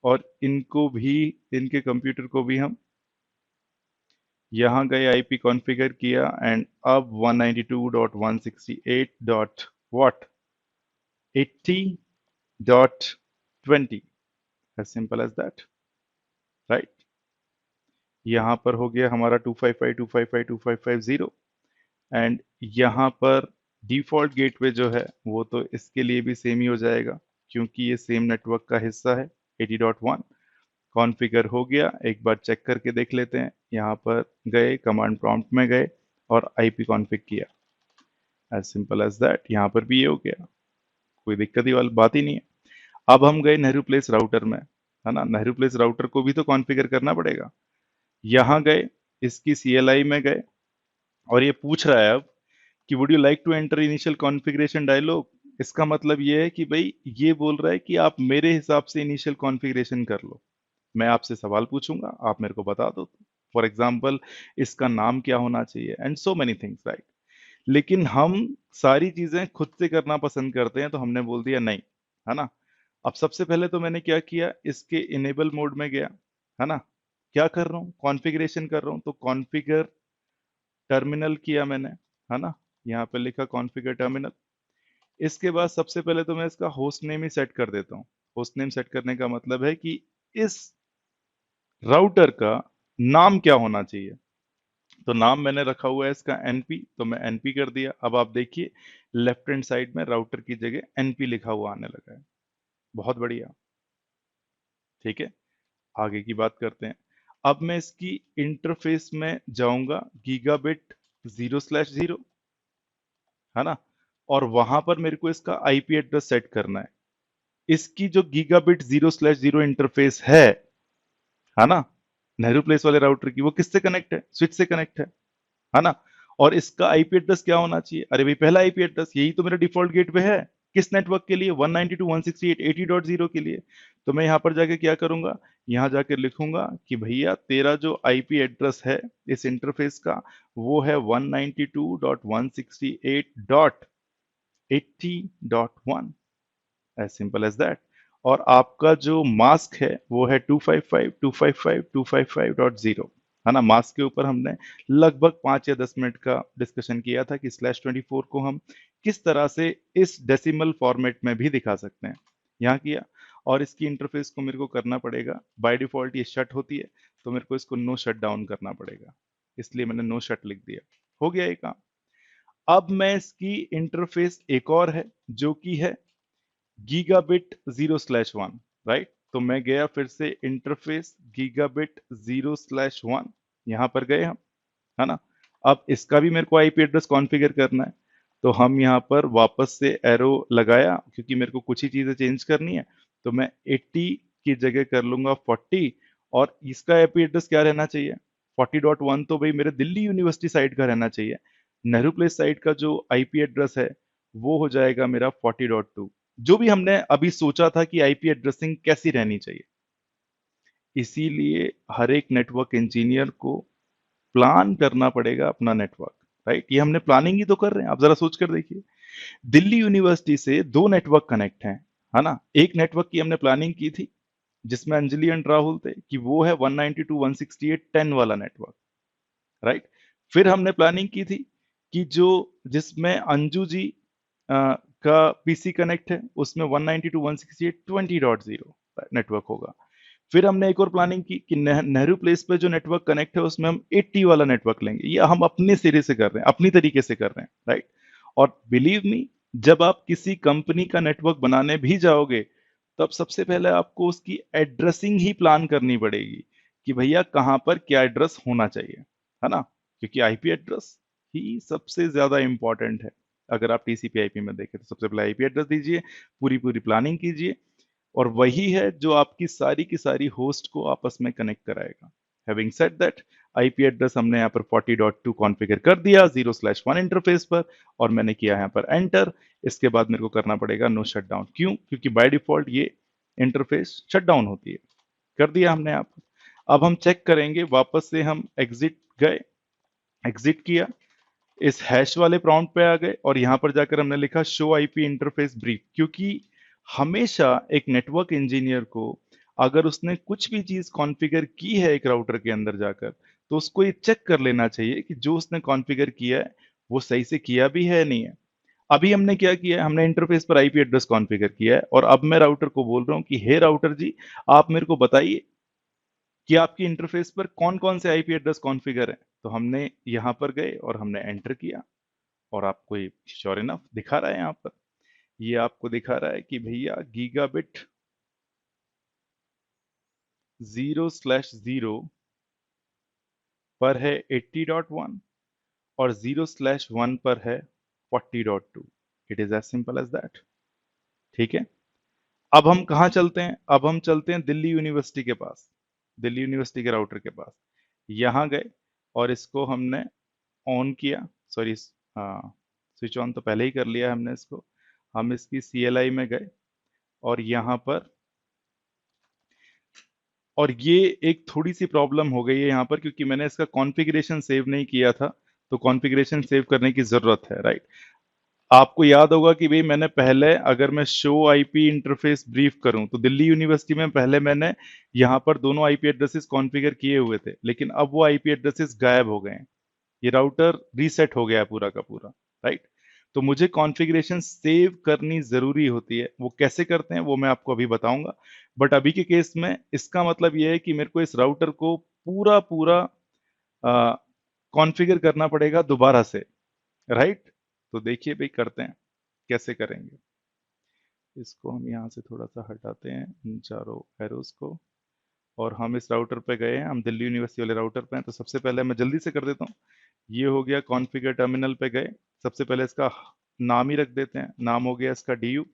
और इनको भी, इनके कंप्यूटर को भी हम यहाँ गए, आईपी कॉन्फ़िगर किया, एंड अब 192.168 dot what 80.20, as simple as that, right. यहाँ पर हो गया हमारा 255.255.255.0, एंड यहाँ पर डिफॉल्ट गेटवे जो है वो तो इसके लिए भी सेम ही हो जाएगा, क्योंकि ये सेम नेटवर्क का हिस्सा है। 80.1 कॉन्फ़िगर हो गया। एक बार चेक करके देख लेते हैं। यहाँ पर गए, कमांड प्रॉम्प्ट में गए और आईपी कॉन्फ़िग किया, एज सिंपल एज दैट। यहाँ पर भी ये हो गया, कोई दिक्कत ही वाली बात ही नहीं है। अब हम गए नेहरू प्लेस राउटर में, है ना। नेहरू प्लेस राउटर को भी तो कॉन्फ़िगर करना पड़ेगा। यहाँ गए, इसकी CLI में गए, और ये पूछ रहा है अब कि would you like to enter initial configuration dialogue. इसका मतलब ये है कि भाई ये बोल रहा है कि आप मेरे हिसाब से इनिशियल कॉन्फ़िगरेशन कर लो। मैं आपसे सवाल पूछूंगा, आप मेरे को बता दो। फॉर एग्जाम्पल, इसका नाम क्या होना चाहिए, and so many things, right. लेकिन हम सारी चीजें खुद से करना पसंद करते हैं, तो हमने बोल दिया नहीं, है ना। अब सबसे पहले तो मैंने क्या किया, इसके इनेबल मोड में गया, है ना। क्या कर रहा हूँ? कॉन्फ़िगरेशन कर रहा हूँ, तो कॉन्फ़िगर टर्मिनल किया मैंने, है ना। यहाँ पे लिखा कॉन्फ़िगर टर्मिनल। इसके बाद सबसे पहले तो मैं इसका होस्ट नेम ही सेट कर देता हूँ। होस्ट नेम सेट करने का मतलब है कि इस राउटर का नाम क्या होना चाहिए। तो नाम मैंने रखा हुआ है इसका एनपी, तो मैं एनपी कर दिया। अब आप देखिए लेफ्ट हैंड साइड में राउटर की जगह एनपी लिखा हुआ आने लगा है। बहुत बढ़िया। ठीक है, आगे की बात करते हैं। अब मैं इसकी इंटरफेस में जाऊंगा, गीगाबिट 0/0, है ना, और वहां पर मेरे को इसका आईपी एड्रेस सेट करना है। इसकी जो गीगाबिट 0/0 इंटरफेस है ना, नेहरू प्लेस वाले राउटर की, वो किससे कनेक्ट है? स्विच से कनेक्ट है ना। और इसका आईपी एड्रेस क्या होना चाहिए? अरे भाई पहला आईपी एड्रेस, यही तो मेरा डिफॉल्ट गेटवे है। किस नेटवर्क के लिए? 192.168.80.0 के लिए। तो मैं यहां पर जाके क्या करूंगा, यहां जाके लिखूंगा कि भैया तेरा जो आईपी एड्रेस है इस इंटरफेस का, वो है 192.168.80.1, एज सिंपल एज दैट। और आपका जो मास्क है वो है 255.255.255.0, है ना। मास्क के ऊपर हमने लगभग 5 या 10 मिनट का डिस्कशन किया था कि /24 को हम किस तरह से इस डेसिमल फॉर्मेट में भी दिखा सकते हैं, यहाँ किया। और इसकी इंटरफेस को मेरे को करना पड़ेगा, बाय डिफॉल्ट ये शट होती है, तो मेरे को इसको नो शट डाउन करना पड़ेगा, इसलिए मैंने नो शट लिख दिया। हो गया ये काम। अब मैं इसकी इंटरफेस एक और है जो कि है गीगाबिट 0/1, राइट। तो मैं गया फिर से इंटरफेस गीगाबिट 0/1, यहां पर गए हम, है ना। अब इसका भी मेरे को आईपी एड्रेस कॉन्फ़िगर करना है, तो हम यहाँ पर वापस से एरो लगाया, क्योंकि मेरे को कुछ ही चीजें चेंज करनी है। तो मैं 80 की जगह कर लूंगा 40, और इसका आईपी एड्रेस क्या रहना चाहिए? 40.1 तो भाई मेरे दिल्ली यूनिवर्सिटी साइड का रहना चाहिए। नेहरू प्लेस साइड का जो आईपी एड्रेस है वो हो जाएगा मेरा 40.2। जो भी हमने अभी सोचा था कि आईपी एड्रेसिंग कैसी रहनी चाहिए। इसीलिए हर एक नेटवर्क इंजीनियर को प्लान करना पड़ेगा अपना नेटवर्क, राइट। ये हमने प्लानिंग ही तो कर रहे हैं, आप जरा सोच कर देखिए। दिल्ली यूनिवर्सिटी से दो नेटवर्क कनेक्ट हैं, है ना। एक नेटवर्क की हमने प्लानिंग की थी जिसमें अंजलि एंड राहुल थे, कि वो है 192.168.10 वाला नेटवर्क, राइट। फिर हमने प्लानिंग की थी कि जो जिसमें अंजू जी का पीसी कनेक्ट है उसमें 192.168.20.0 नेटवर्क होगा। फिर हमने एक और प्लानिंग की कि नेहरू प्लेस पे जो नेटवर्क कनेक्ट है उसमें हम 80 वाला नेटवर्क लेंगे। ये हम अपने सिरे से कर रहे हैं, अपनी तरीके से कर रहे हैं, राइट। और बिलीव मी, जब आप किसी कंपनी का नेटवर्क बनाने भी जाओगे तब सबसे पहले आपको उसकी एड्रेसिंग ही प्लान करनी पड़ेगी कि भैया कहाँ पर क्या एड्रेस होना चाहिए, है ना। क्योंकि आईपी एड्रेस ही सबसे ज्यादा इंपॉर्टेंट है। अगर आप टीसीपी आईपी में देखें तो सबसे पहले आईपी एड्रेस दीजिए, पूरी पूरी प्लानिंग कीजिए, और वही है जो आपकी सारी की सारी होस्ट को आपस में कनेक्ट कराएगा। Having said that, IP address हमने यहाँ पर 40.2 कॉन्फ़िगर कर दिया 0/1 इंटरफेस पर, और मैंने किया यहाँ पर एंटर। इसके बाद मेरे को करना पड़ेगा नो शट डाउन। क्यों? क्योंकि बाय डिफॉल्ट ये इंटरफेस शट डाउन होती है। कर दिया हमने यहाँ पर। अब हम चेक करेंगे, वापस से हम एग्जिट गए, एग्जिट किया, इस हैश वाले प्रॉम्प्ट पे आ गए, और यहां पर जाकर हमने लिखा शो आईपी इंटरफेस ब्रीफ। क्योंकि हमेशा एक नेटवर्क इंजीनियर को अगर उसने कुछ भी चीज कॉन्फ़िगर की है एक राउटर के अंदर जाकर, तो उसको ये चेक कर लेना चाहिए कि जो उसने कॉन्फ़िगर किया है वो सही से किया भी है नहीं है। अभी हमने क्या किया है, हमने इंटरफेस पर आईपी एड्रेस कॉन्फ़िगर किया है, और अब मैं राउटर को बोल रहा हूँ कि हे राउटर जी, आप मेरे को बताइए कि आपकी इंटरफेस पर कौन कौन से आईपी एड्रेस कॉन्फ़िगर है। तो हमने यहां पर गए और हमने एंटर किया, और आपको ये श्योर इनफ दिखा रहा है यहाँ पर, ये आपको दिखा रहा है कि भैया गीगाबिट 0/0 पर है 80.1, और 0/1 पर है 40.2। It is as simple as that. ठीक है। अब हम कहाँ चलते हैं? अब हम चलते हैं दिल्ली यूनिवर्सिटी के पास, दिल्ली यूनिवर्सिटी के राउटर के पास। यहाँ गए और इसको हमने ऑन किया, सॉरी, हाँ, स्विच ऑन तो पहले ही कर लिया हमने इसको। हम इसकी CLI में गए, और यहाँ पर, और ये एक थोड़ी सी प्रॉब्लम हो गई है यहाँ पर, क्योंकि मैंने इसका कॉन्फ़िगरेशन सेव नहीं किया था। तो कॉन्फ़िगरेशन सेव करने की जरूरत है, राइट। आपको याद होगा कि भाई मैंने पहले, अगर मैं शो आईपी इंटरफेस ब्रीफ करूं तो दिल्ली यूनिवर्सिटी में पहले मैंने यहाँ पर दोनों आईपी एड्रेसेस कॉन्फ़िगर किए हुए थे, लेकिन अब वो आईपी एड्रेसेस गायब हो गए हैं। ये राउटर रीसेट हो गया है पूरा का पूरा, राइट। तो मुझे कॉन्फ़िगरेशन सेव करनी जरूरी होती है। वो कैसे करते हैं वो मैं आपको अभी बताऊंगा। बट अभी के केस में इसका मतलब ये है कि मेरे को इस राउटर को पूरा पूरा कॉन्फ़िगर करना पड़ेगा दोबारा से, राइट? तो देखिए भाई करते हैं, कैसे करेंगे। इसको हम यहाँ से थोड़ा सा हटाते हैं, इन चारों एरोज को, और हम इस राउटर पे गए हैं, हम दिल्ली यूनिवर्सिटी वाले राउटर पे हैं। तो सबसे पहले मैं जल्दी से कर देता हूँ, ये हो गया कॉन्फ़िगर टर्मिनल पे गए। सबसे पहले इसका नाम ही रख देते हैं, नाम हो गया इसका डी यू।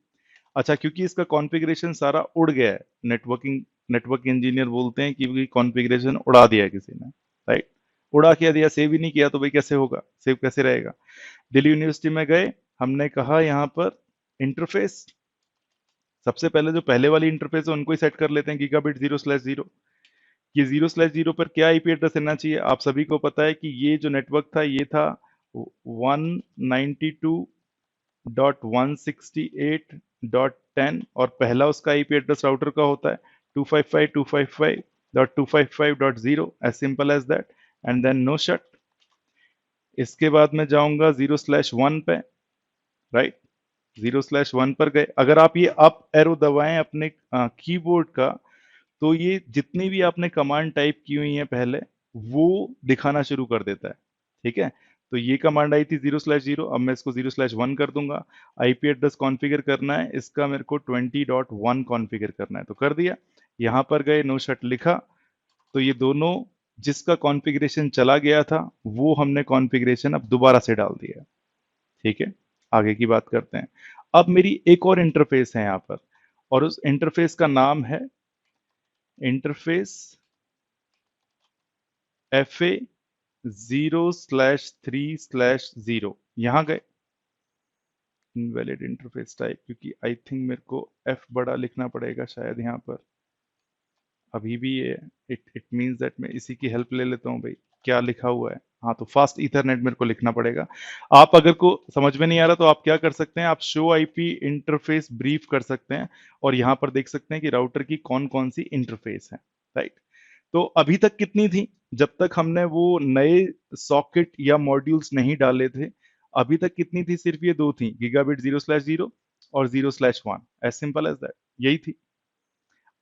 अच्छा, क्योंकि इसका कॉन्फ़िगरेशन सारा उड़ गया है, नेटवर्क इंजीनियर बोलते हैं कि कॉन्फ़िगरेशन उड़ा दिया है किसी ने, राइट? उड़ा क्या दिया, सेव ही नहीं किया, तो भाई कैसे होगा, सेव कैसे रहेगा। दिल्ली यूनिवर्सिटी में गए, हमने कहा यहाँ पर इंटरफेस, सबसे पहले जो पहले वाली इंटरफेस है उनको ही सेट कर लेते हैं, गीगाबिट 0/0। ये 0/0 पर क्या आईपी एड्रेस रहना चाहिए, आप सभी को पता है कि ये जो नेटवर्क था ये था 192.168.10, और पहला उसका आईपी एड्रेस राउटर का होता है 255.255.255.0, as simple as that, and then no shut. इसके बाद मैं जाऊंगा 0/1 पे, राइट? 0/1 पर गए, अगर आप ये अप एरो दबाएं अपने कीबोर्ड का, तो ये जितनी भी आपने कमांड टाइप की हुई है पहले, वो दिखाना शुरू कर देता है, ठीक है? तो ये कमांड आई थी 0/0, अब मैं इसको 0/1 कर दूंगा। आईपी एड्रेस कॉन्फ़िगर करना है, इसका मेरे को 20.1 कॉन्फ़िगर करना है, तो कर दिया। यहाँ पर गए, नो शट लिखा, तो ये दोनों जिसका कॉन्फ़िगरेशन चला गया था वो हमने कॉन्फ़िगरेशन अब दोबारा से डाल दिया है, ठीक है? आगे की बात करते हैं। अब मेरी एक और इंटरफेस है यहाँ पर, और उस इंटरफेस का नाम है इंटरफेस FA 0/3/0। यहां गए, इनवैलिड इंटरफेस टाइप, क्योंकि आई थिंक मेरे को F बड़ा लिखना पड़ेगा शायद यहाँ पर, अभी भी ये इट मींस दैट मैं इसी की हेल्प ले लेता हूँ भाई, क्या लिखा हुआ है। हाँ, तो फास्ट ईथरनेट मेरे को लिखना पड़ेगा। आप अगर को समझ में नहीं आ रहा तो आप क्या कर सकते हैं, आप शो आईपी इंटरफेस ब्रीफ कर सकते हैं, और यहाँ पर देख सकते हैं कि राउटर की कौन कौन सी इंटरफेस है, राइट? तो अभी तक कितनी थी, जब तक हमने वो नए सॉकेट या मॉड्यूल्स नहीं डाले थे, अभी तक कितनी थी, सिर्फ ये दो थी, गीगाबिट 0/0 और 0/1, एज सिंपल एज दैट, यही थी।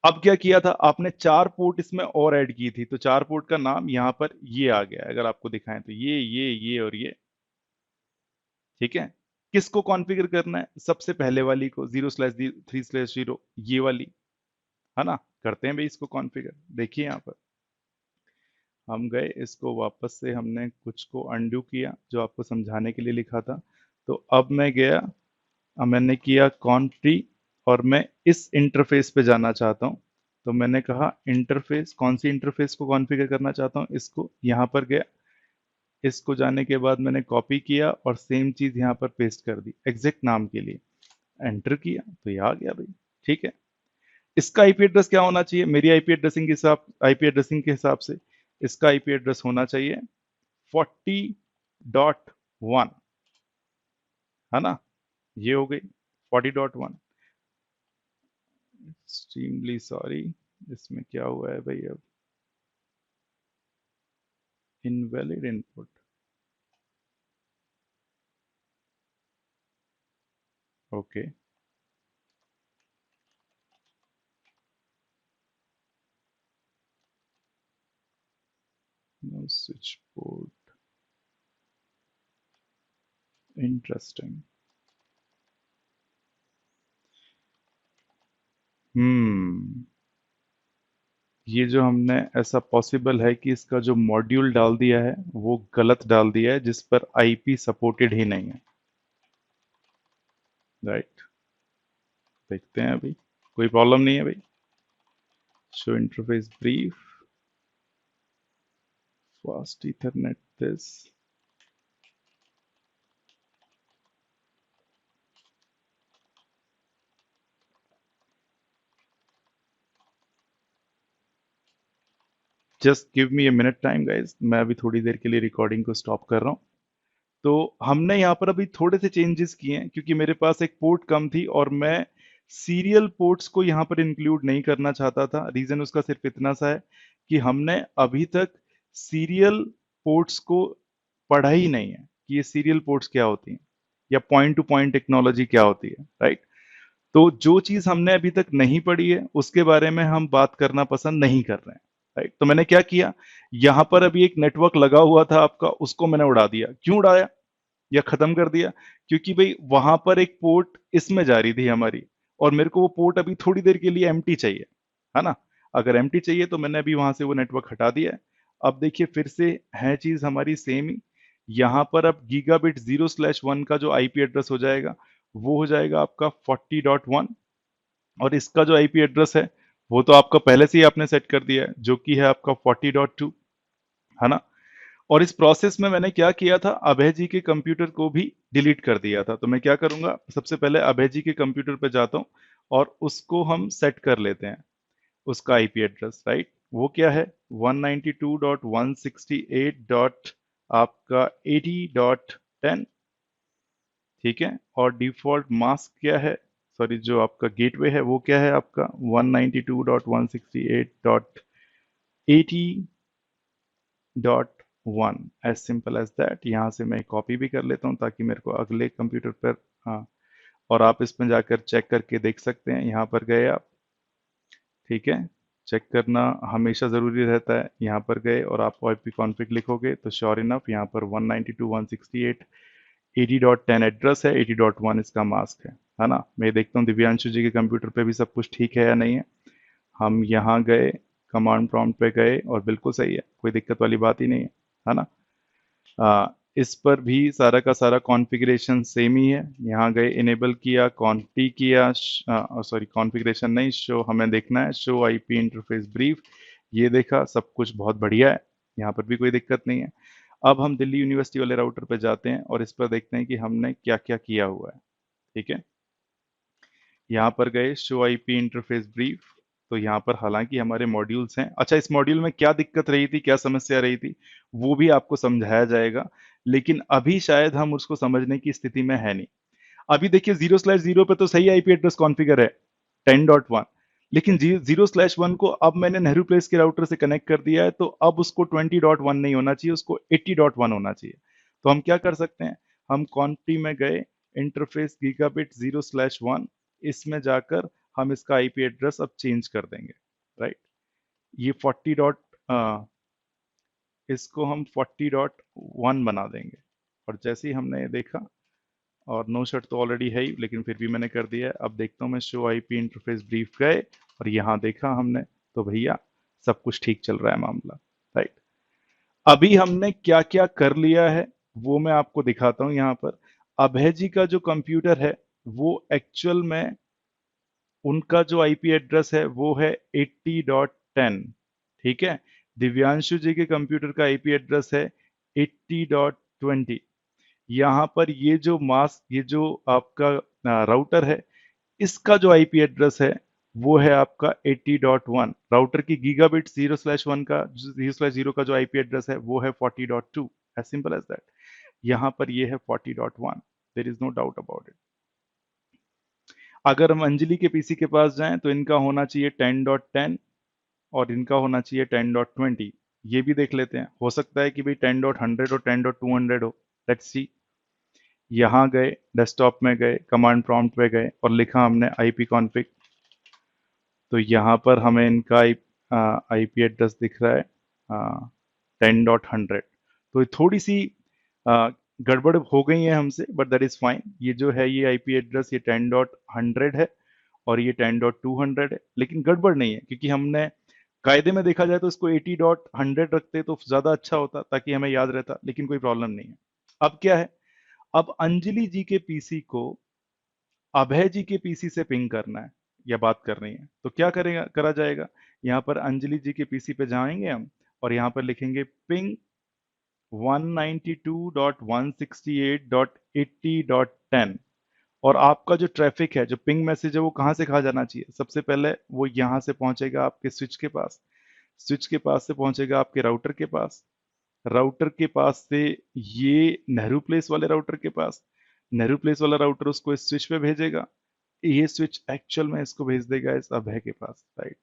अब क्या किया था आपने, चार पोर्ट इसमें और ऐड की थी, तो चार पोर्ट का नाम यहाँ पर ये आ गया है, अगर आपको दिखाएं तो ये और ये, ठीक है? किसको कॉन्फ़िगर करना है, सबसे पहले वाली को 0/3/0, ये वाली, है ना? करते हैं भाई इसको कॉन्फ़िगर, देखिए यहाँ पर हम गए, इसको वापस से हमने कुछ को अनडू किया जो आपको समझाने के लिए लिखा था। तो अब मैं गया, अब मैंने किया कॉन्ट्री, और मैं इस इंटरफेस पे जाना चाहता हूँ। तो मैंने कहा इंटरफेस, कौन सी इंटरफेस को कॉन्फ़िगर करना चाहता हूँ, इसको, यहाँ पर गया, इसको जाने के बाद मैंने कॉपी किया और सेम चीज़ यहाँ पर पेस्ट कर दी एग्जैक्ट नाम के लिए, एंटर किया तो ये आ गया भाई, ठीक है? इसका आईपी एड्रेस क्या होना चाहिए, मेरी आईपी एड्रेसिंग के हिसाब से इसका आईपी एड्रेस होना चाहिए 40.1, है ना? ये हो गई 40.1। एक्सट्रीमली सॉरी, इसमें क्या हुआ है भाई, अब invalid input, okay, no switch port, interesting. Hmm, ये जो हमने, ऐसा पॉसिबल है कि इसका जो मॉड्यूल डाल दिया है वो गलत डाल दिया है, जिस पर आईपी सपोर्टेड ही नहीं है, राइट? देखते हैं अभी, कोई प्रॉब्लम नहीं है भाई। Show interface brief, fast Ethernet this, just give me a minute time guys, मैं अभी थोड़ी देर के लिए रिकॉर्डिंग को स्टॉप कर रहा हूँ। तो हमने यहाँ पर अभी थोड़े से चेंजेस किए हैं, क्योंकि मेरे पास एक पोर्ट कम थी और मैं सीरियल पोर्ट्स को यहाँ पर इंक्लूड नहीं करना चाहता था। रीजन उसका सिर्फ इतना सा है कि हमने अभी तक सीरियल पोर्ट्स को पढ़ा ही नहीं है कि ये सीरियल पोर्ट्स क्या होती हैं, या पॉइंट टू पॉइंट टेक्नोलॉजी क्या होती है, राइट? तो जो चीज हमने अभी तक नहीं पढ़ी है उसके बारे में हम बात करना पसंद नहीं कर रहे हैं, राइट। तो मैंने क्या किया, यहां पर अभी एक नेटवर्क लगा हुआ था आपका, उसको मैंने उड़ा दिया। क्यों उड़ाया या खत्म कर दिया? क्योंकि भाई वहां पर एक पोर्ट इसमें जा रही थी हमारी, और मेरे को वो पोर्ट अभी थोड़ी देर के लिए एम्प्टी चाहिए, है ना। अगर एम्प्टी चाहिए तो मैंने अभी वहां से वो नेटवर्क हटा दिया है। अब देखिए फिर से है चीज हमारी सेम ही। यहां पर अब गीगाबिट 0/1 का जो आईपी एड्रेस हो जाएगा, वो हो जाएगा आपका 40.1। और इसका जो आईपी एड्रेस है, वो तो आपका पहले से ही आपने सेट कर दिया है, जो कि है आपका 40.2, है ना। और इस प्रोसेस में मैंने क्या किया था, अभय जी के कंप्यूटर को भी डिलीट कर दिया था। तो मैं क्या करूंगा, सबसे पहले अभय जी के कंप्यूटर पे जाता हूं और उसको हम सेट कर लेते हैं, उसका आईपी एड्रेस, राइट। वो क्या है, 192.168 डॉट आपका 80.10, ठीक है। और डिफॉल्ट मास्क क्या है, सॉरी जो आपका गेटवे है वो क्या है आपका 192.168.80.1, एज सिंपल एज दैट। यहाँ से मैं कॉपी भी कर लेता हूँ ताकि मेरे को अगले कंप्यूटर पर, हाँ, और आप इसमें जाकर चेक करके देख सकते हैं। यहाँ पर गए आप, ठीक है, चेक करना हमेशा ज़रूरी रहता है। यहाँ पर गए और आप आईपी कॉन्फ़िग लिखोगे तो श्योर इनफ यहाँ पर 192.168.80.10 एड्रेस है, 80.1 इसका मास्क है ना। मैं देखता हूँ दिव्यांशु जी के कंप्यूटर पे भी सब कुछ ठीक है या नहीं है। हम यहाँ गए, कमांड प्रॉम्प्ट पे गए और बिल्कुल सही है, कोई दिक्कत वाली बात ही नहीं है ना। इस पर भी सारा का सारा कॉन्फ़िगरेशन सेम ही है। यहाँ गए, इनेबल किया, कॉन्टी किया, सॉरी कॉन्फ़िगरेशन नहीं, शो हमें देखना है, शो आईपी इंटरफेस ब्रीफ, ये देखा, सब कुछ बहुत बढ़िया है, यहाँ पर भी कोई दिक्कत नहीं है। अब हम दिल्ली यूनिवर्सिटी वाले राउटर पर जाते हैं और इस पर देखते हैं कि हमने क्या क्या किया हुआ है, ठीक है। यहाँ पर गए, शो आईपी इंटरफेस ब्रीफ, तो यहाँ पर हालांकि हमारे मॉड्यूल्स हैं। अच्छा, इस मॉड्यूल में क्या दिक्कत रही थी, क्या समस्या रही थी, वो भी आपको समझाया जाएगा, लेकिन अभी शायद हम उसको समझने की स्थिति में है नहीं। अभी देखिए 0/0 पे तो सही आईपी एड्रेस कॉन्फ़िगर है 10.1, लेकिन 0/1 को अब मैंने नेहरू प्लेस के राउटर से कनेक्ट कर दिया है, तो अब उसको 20.1 नहीं होना चाहिए, उसको 80.1 होना चाहिए। तो हम क्या कर सकते हैं, हम कॉन्ट्री में गए, इंटरफेस गीगाबिट 0/1, इसमें जाकर हम इसका आईपी एड्रेस अब चेंज कर देंगे, राइट। ये 40 डॉट, इसको हम 40.1 बना देंगे। और जैसे ही हमने देखा, और नो शट तो ऑलरेडी है ही, लेकिन फिर भी मैंने कर दिया है। अब देखता हूँ मैं, शो आईपी इंटरफेस ब्रीफ गए और यहाँ देखा हमने, तो भैया सब कुछ ठीक चल रहा है मामला, राइट। अभी हमने क्या क्या कर लिया है वो मैं आपको दिखाता हूँ। यहाँ पर अभय जी का जो कंप्यूटर है, वो एक्चुअल में उनका जो आईपी एड्रेस है वो है 80.10, ठीक है। दिव्यांशु जी के कंप्यूटर का आईपी एड्रेस है 80.20। यहाँ पर ये जो मास्क, ये जो आपका राउटर है, इसका जो आईपी एड्रेस है वो है आपका 80.1। राउटर की गीगाबिट 0/1 का, 0/0 का जो आईपी एड्रेस है वो है 40.2, एज सिंपल एज दैट। यहाँ पर ये है 40.1, there is no doubt about it. अगर हम अंजलि के पीसी के पास जाएं तो इनका होना चाहिए 10.10 और इनका होना चाहिए 10.20। ये भी देख लेते हैं, हो सकता है कि भाई 10.100 और 10.200 हो। Let's see. यहाँ गए, डेस्कटॉप में गए, कमांड प्रॉम्प्ट पे गए और लिखा हमने आईपी कॉन्फ़िग। तो यहाँ पर हमें इनका आईपी एड्रेस दिख रहा है 10.100। तो ये थोड़ी सी गड़बड़ हो गई है हमसे, बट दैट इज फाइन। ये जो है ये आईपी एड्रेस, ये 10.100 है और ये 10.200 है, लेकिन गड़बड़ नहीं है, क्योंकि हमने कायदे में देखा जाए तो इसको 80.100 रखते तो ज्यादा अच्छा होता, ताकि हमें याद रहता, लेकिन कोई प्रॉब्लम नहीं है। अब क्या है, अब अंजलि जी के पीसी को अभय जी के पीसी से पिंग करना है या बात करनी है, तो क्या करेगा, करा जाएगा, यहाँ पर अंजलि जी के पीसी पे जाएंगे हम और यहाँ पर लिखेंगे पिंग 192.168.80.10। और आपका जो ट्रैफिक है, जो पिंग मैसेज है, वो कहाँ से कहाँ जाना चाहिए, सबसे पहले वो यहाँ से पहुंचेगा आपके स्विच के पास, स्विच के पास से पहुंचेगा आपके राउटर के पास, राउटर के पास से ये नेहरू प्लेस वाले राउटर के पास, नेहरू प्लेस वाला राउटर उसको इस स्विच पे भेजेगा, ये स्विच एक्चुअल में इसको भेज देगा इस अभय के पास, राइट।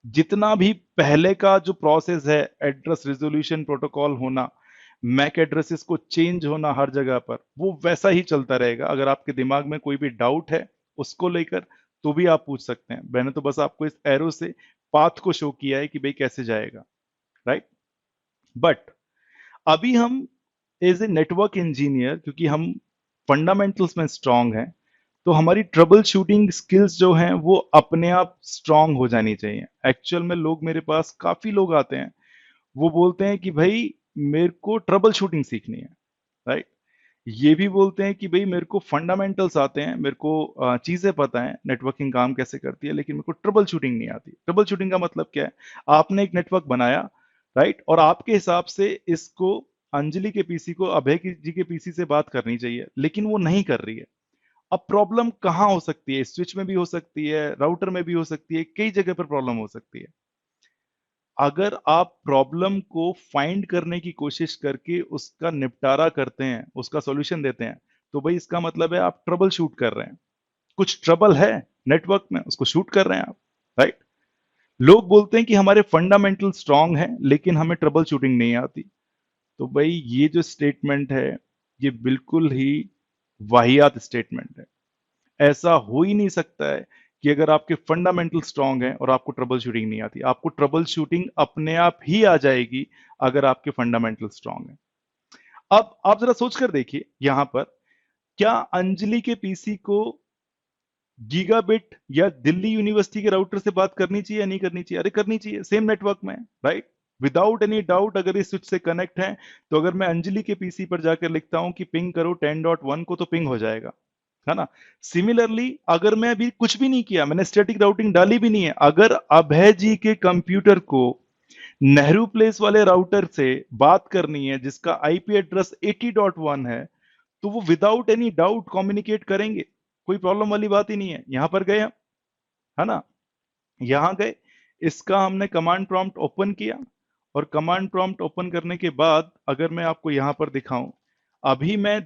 जितना भी पहले का जो प्रोसेस है, एड्रेस रिजोल्यूशन प्रोटोकॉल होना, मैक एड्रेसेस को चेंज होना हर जगह पर, वो वैसा ही चलता रहेगा। अगर आपके दिमाग में कोई भी डाउट है उसको लेकर, तो भी आप पूछ सकते हैं। मैंने तो बस आपको इस एरो से पाथ को शो किया है कि भाई कैसे जाएगा, राइट। बट अभी हम एज ए नेटवर्क इंजीनियर, क्योंकि हम फंडामेंटल्स में स्ट्रांग हैं, तो हमारी ट्रबल शूटिंग स्किल्स जो हैं वो अपने आप स्ट्रांग हो जानी चाहिए। एक्चुअल में लोग, मेरे पास काफी लोग आते हैं, वो बोलते हैं कि भाई मेरे को ट्रबल शूटिंग सीखनी है, राइट। ये भी बोलते हैं कि भाई मेरे को फंडामेंटल्स आते हैं, मेरे को चीजें पता है, नेटवर्किंग काम कैसे करती है, लेकिन मेरे को ट्रबल शूटिंग नहीं आती। ट्रबल शूटिंग का मतलब क्या है? आपने एक नेटवर्क बनाया, राइट, और आपके हिसाब से इसको अंजलि के पीसी को जी के पीसी से बात करनी चाहिए, लेकिन वो नहीं कर रही है। अब प्रॉब्लम कहाँ हो सकती है? स्विच में भी हो सकती है, राउटर में भी हो सकती है, कई जगह पर प्रॉब्लम हो सकती है। अगर आप प्रॉब्लम को फाइंड करने की कोशिश करके उसका निपटारा करते हैं, उसका सॉल्यूशन देते हैं, तो भाई इसका मतलब है आप ट्रबल शूट कर रहे हैं। कुछ ट्रबल है नेटवर्क में, उसको शूट कर रहे हैं आप, राइट। लोग बोलते हैं कि हमारे फंडामेंटल स्ट्रांग है लेकिन हमें ट्रबल शूटिंग नहीं आती। तो भाई ये जो स्टेटमेंट है, ये बिल्कुल ही वाहियात स्टेटमेंट है। ऐसा हो ही नहीं सकता है कि अगर आपके फंडामेंटल स्ट्रांग हैं और आपको ट्रबल शूटिंग नहीं आती। आपको ट्रबल शूटिंग अपने आप ही आ जाएगी अगर आपके फंडामेंटल स्ट्रांग हैं। अब आप जरा सोच कर देखिए, यहां पर क्या अंजलि के पीसी को गीगाबिट या दिल्ली यूनिवर्सिटी के राउटर से बात करनी चाहिए या नहीं करनी चाहिए? अरे करनी चाहिए, सेम नेटवर्क में, राइट। विदाउट एनी डाउट अगर इस स्विच से कनेक्ट है, तो अगर मैं अंजलि के पीसी पर जाकर लिखता हूं कि पिंग करो 10.1 को, तो पिंग हो जाएगा, है ना। सिमिलरली अगर मैं अभी कुछ भी नहीं किया, मैंने स्टैटिक राउटिंग डाली भी नहीं है, अगर अभय जी के कंप्यूटर को नेहरू प्लेस वाले राउटर से बात करनी है जिसका आईपी एड्रेस 80.1 है, तो वो विदाउट एनी डाउट कम्युनिकेट करेंगे। कोई प्रॉब्लम वाली बात ही नहीं है। यहां पर गए हम, है ना, यहां गए, इसका हमने कमांड प्रॉम्प्ट ओपन किया, और कमांड प्रॉम्प्ट ओपन करने के बाद अगर मैं आपको यहां पर दिखाऊं, अभी मैं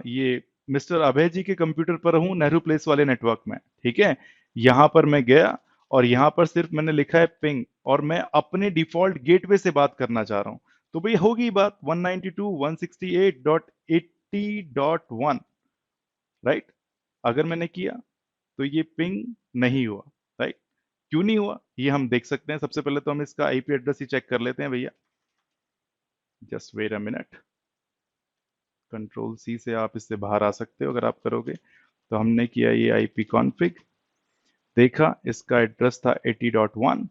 ये मिस्टर अभय जी के कंप्यूटर पर हूं, नेहरू प्लेस वाले नेटवर्क में, ठीक है। यहां पर मैं गया और यहां पर सिर्फ मैंने लिखा है पिंग, और मैं अपने डिफॉल्ट गेटवे से बात करना चाह रहा हूं। तो भाई होगी बात 192.168.80.1, राइट। अगर मैंने किया तो ये पिंग नहीं हुआ, राइट। क्यों नहीं हुआ ये हम देख सकते हैं। सबसे पहले तो हम इसका आईपी एड्रेस ही चेक कर लेते हैं भैया। Just wait a minute. Control C से आप इससे बाहर आ सकते हो अगर आप करोगे। तो हमने किया ये आईपी कॉन्फ़िग, देखा इसका एड्रेस था 80.1,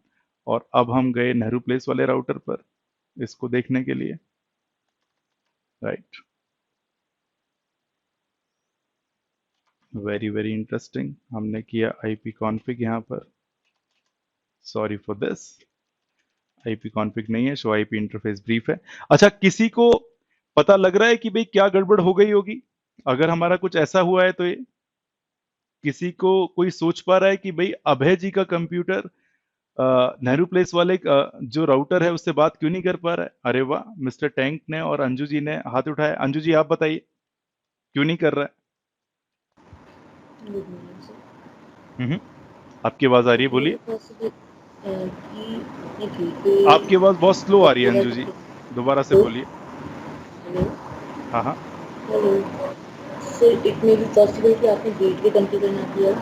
और अब हम गए नेहरू प्लेस वाले राउटर पर इसको देखने के लिए, राइट। Very very interesting. हमने किया आईपी कॉन्फ़िग यहाँ पर, sorry for this, IP config नहीं है, शो आईपी इंटरफेस ब्रीफ है। अच्छा, किसी को पता लग रहा है कि भाई क्या गड़बड़ हो गई होगी अगर हमारा कुछ ऐसा हुआ है? तो ये किसी को कोई सोच पा रहा है कि भाई अभय जी का कंप्यूटर नेहरू प्लेस वाले जो राउटर है उससे बात क्यों नहीं कर पा रहा है? अरे वाह, मिस्टर टैंक ने और अंजू जी ने हाथ उठाया। अंजू जी आप बताइए क्यों नहीं कर रहा है? Good morning sir. हम्म, आपकी आवाज आ रही है, ये बोलिए। पॉसिबल कि अपने गेटवे आपकी आवाज बहुत स्लो आ रही है कॉन्फ़िगर अंजू जी, करके। दोबारा से हेलो बोलिए। हेलो हाँ हाँ। Hello sir, it may be possible कि आपने गेटवे कॉन्फ़िगर ना किया हो।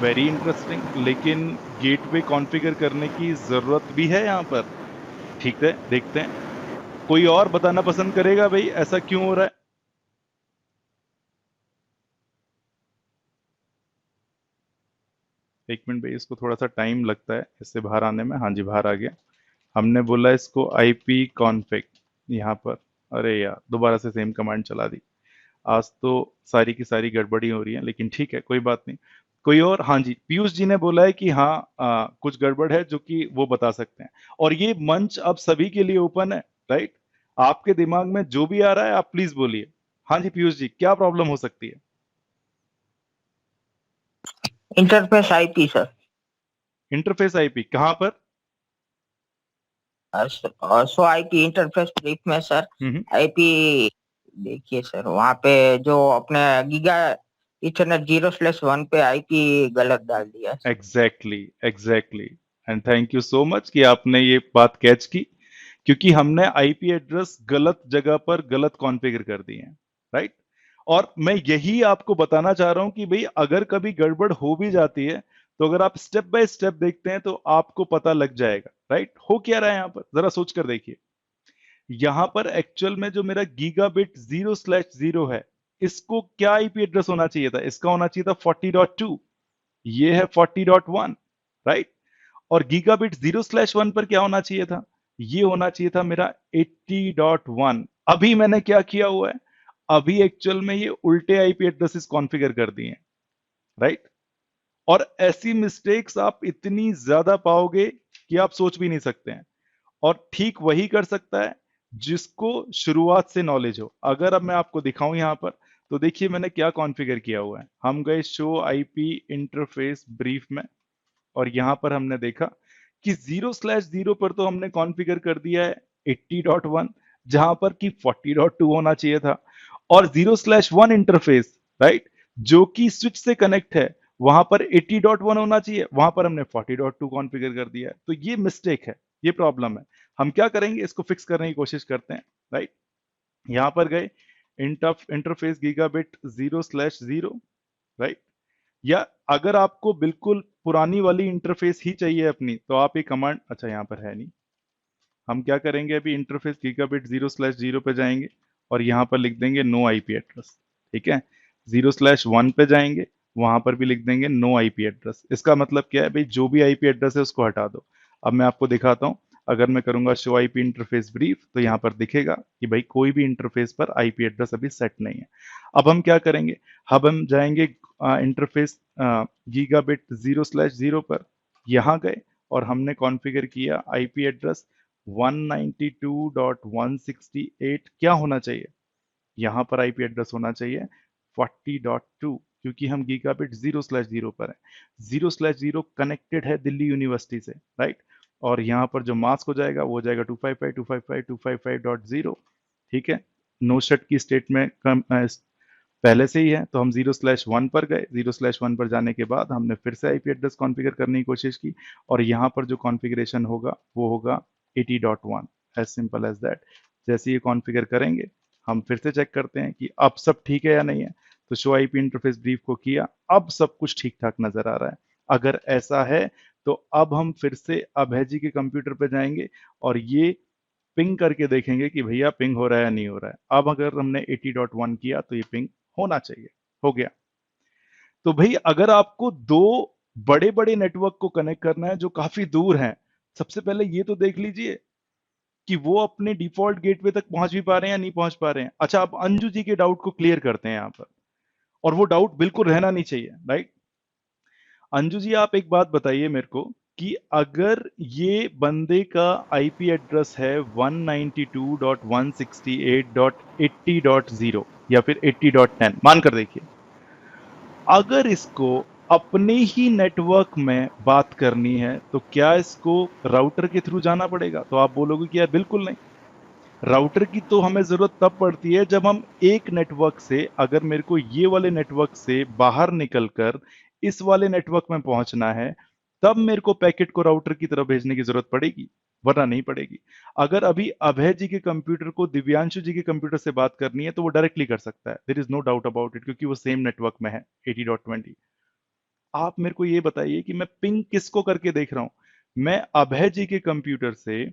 वेरी इंटरेस्टिंग, लेकिन गेटवे कॉन्फ़िगर करने की जरूरत भी है यहाँ पर। ठीक है, देखते हैं। कोई और बताना पसंद करेगा भाई ऐसा क्यों हो रहा है? एक मिनट भाई, इसको थोड़ा सा टाइम लगता है इससे बाहर आने में। हाँ जी, बाहर आ गया। हमने बोला इसको आईपी कॉन्फ़िग यहाँ पर। अरे यार, दोबारा से सेम कमांड चला दी। आज तो सारी की सारी गड़बड़ी हो रही है, लेकिन ठीक है, कोई बात नहीं। कोई और? हाँ जी, पीयूष जी ने बोला है कि हाँ, कुछ गड़बड़ है जो कि वो बता सकते हैं। और ये मंच अब सभी के लिए ओपन है, राइट। आपके दिमाग में जो भी आ रहा है आप प्लीज बोलिए। हाँ जी पीयूष जी, क्या प्रॉब्लम हो सकती है? Interface IP sir. Interface IP कहाँ पर? सो आईपी इंटरफेस ब्रीफ में सर हम्म, आईपी देखिए सर, वहाँ पे जो अपने गीगा इथरनेट 0/1 पे आईपी गलत डाल दिया है। Exactly exactly. And thank you so much कि आपने ये बात कैच की, क्योंकि हमने आईपी एड्रेस गलत जगह पर गलत कॉन्फ़िगर कर दिए हैं, राइट। और मैं यही आपको बताना चाह रहा हूं कि भाई अगर कभी गड़बड़ हो भी जाती है तो अगर आप स्टेप बाय स्टेप देखते हैं तो आपको पता लग जाएगा, राइट। हो क्या रहा है यहाँ पर, जरा सोच कर देखिए। यहां पर एक्चुअल में जो मेरा गीगाबिट 0/0 है, इसको क्या आईपी एड्रेस होना चाहिए था, इसका होना चाहिए था 40.2, ये है 40.1, राइट। और गीगाबिट 0/1 पर क्या होना चाहिए था, ये होना चाहिए था मेरा 80.1। अभी मैंने क्या किया हुआ है, अभी एक्चुअल में ये उल्टे आईपी एड्रेसेस कॉन्फ़िगर कर दिए हैं, राइट। और ऐसी मिस्टेक्स आप इतनी ज्यादा पाओगे कि आप सोच भी नहीं सकते हैं। और ठीक वही कर सकता है जिसको शुरुआत से नॉलेज हो। अगर अब मैं आपको दिखाऊं यहां पर, तो देखिए मैंने क्या कॉन्फ़िगर किया हुआ है। हम गए शो आईपी इंटरफेस ब्रीफ में, और यहां पर हमने देखा कि 0/0 पर तो हमने कॉन्फ़िगर कर दिया है 80.1, जहां पर कि 40.2 होना चाहिए था। और 0/1 इंटरफेस, राइट, जो कि स्विच से कनेक्ट है, वहां पर 80.1 होना चाहिए, वहां पर हमने 40.2 कॉन्फ़िगर कर दिया है। तो ये मिस्टेक है, ये प्रॉब्लम है। हम क्या करेंगे, इसको फिक्स करने की कोशिश करते हैं, राइट। यहां पर गए इंटरफेस गीगाबिट 0/0, राइट। या अगर आपको बिल्कुल पुरानी वाली इंटरफेस ही चाहिए अपनी, तो आप ये कमांड, अच्छा यहाँ पर है नहीं, हम क्या करेंगे, अभी इंटरफेस गीगाबिट 0/0 पे जाएंगे और यहाँ पर लिख देंगे नो आईपी एड्रेस, ठीक है। 0/1 पे जाएंगे, वहां पर भी लिख देंगे नो आईपी एड्रेस। इसका मतलब क्या है भाई, जो भी आईपी एड्रेस है उसको हटा दो। अब मैं आपको दिखाता हूँ, अगर मैं करूंगा शो आईपी इंटरफेस ब्रीफ, तो यहाँ पर दिखेगा कि भाई कोई भी इंटरफेस पर आईपी एड्रेस अभी सेट नहीं है। अब हम क्या करेंगे, अब हम जाएंगे इंटरफेस गीगाबिट 0/0 पर, यहाँ गए और हमने कॉन्फ़िगर किया आईपी एड्रेस 192.168। क्या होना चाहिए, यहां पर आईपी एड्रेस होना चाहिए 40.2, क्योंकि हम गीगाबिट 0/0 पर है। 0/0 कनेक्टेड है दिल्ली यूनिवर्सिटी से, राइट। और यहाँ पर जो मास्क हो जाएगा वो हो जाएगा 255.255.255.0, ठीक है। नो शट की स्टेट में पहले से ही है, तो हम 0/1 पर गए। 0/1 पर जाने के बाद हमने फिर से आईपी एड्रेस कॉन्फ़िगर करने की कोशिश की, और यहाँ पर जो कॉन्फ़िगरेशन होगा वो होगा 80.1, एज सिंपल एज दैट। जैसे ये कॉन्फ़िगर करेंगे, हम फिर से चेक करते हैं कि अब सब ठीक है या नहीं है। तो शो आईपी इंटरफेस ब्रीफ को किया, अब सब कुछ ठीक ठाक नजर आ रहा है। अगर ऐसा है तो अब हम फिर से अभय जी के कंप्यूटर पे जाएंगे और ये पिंग करके देखेंगे कि भैया पिंग हो रहा है या नहीं हो रहा है। अब अगर हमने 80.1 किया तो ये पिंग होना चाहिए, हो गया। तो भाई अगर आपको दो बड़े बड़े नेटवर्क को कनेक्ट करना है जो काफी दूर हैं, सबसे पहले ये तो देख लीजिए कि वो अपने डिफॉल्ट गेटवे तक पहुंच भी पा रहे हैं या नहीं पहुंच पा रहे हैं। अच्छा, अब अंजू जी के डाउट को क्लियर करते हैं यहाँ पर, और वो डाउट बिल्कुल रहना नहीं चाहिए, राइट। अंजू जी, आप एक बात बताइए मेरे को कि अगर ये बंदे का आईपी एड्रेस है 192.168.80.0 या फिर 80.10, मानकर देखिए, अगर इसको अपने ही नेटवर्क में बात करनी है तो क्या इसको राउटर के थ्रू जाना पड़ेगा? तो आप बोलोगे कि यार बिल्कुल नहीं। राउटर की तो हमें जरूरत तब पड़ती है जब हम एक नेटवर्क से, अगर मेरे को ये वाले नेटवर्क से बाहर निकलकर इस वाले नेटवर्क में पहुंचना है, तब मेरे को पैकेट को राउटर की तरफ भेजने की जरूरत पड़ेगी, वरना नहीं पड़ेगी। अगर अभी अभय जी के कंप्यूटर को दिव्यांशु जी के कंप्यूटर से बात करनी है तो वो डायरेक्टली कर सकता है, there is no doubt about it, क्योंकि वो सेम नेटवर्क में है 80.20। आप मेरे को ये बताइए कि मैं पिंग किसको करके देख रहा हूं, मैं अभय जी के कंप्यूटर से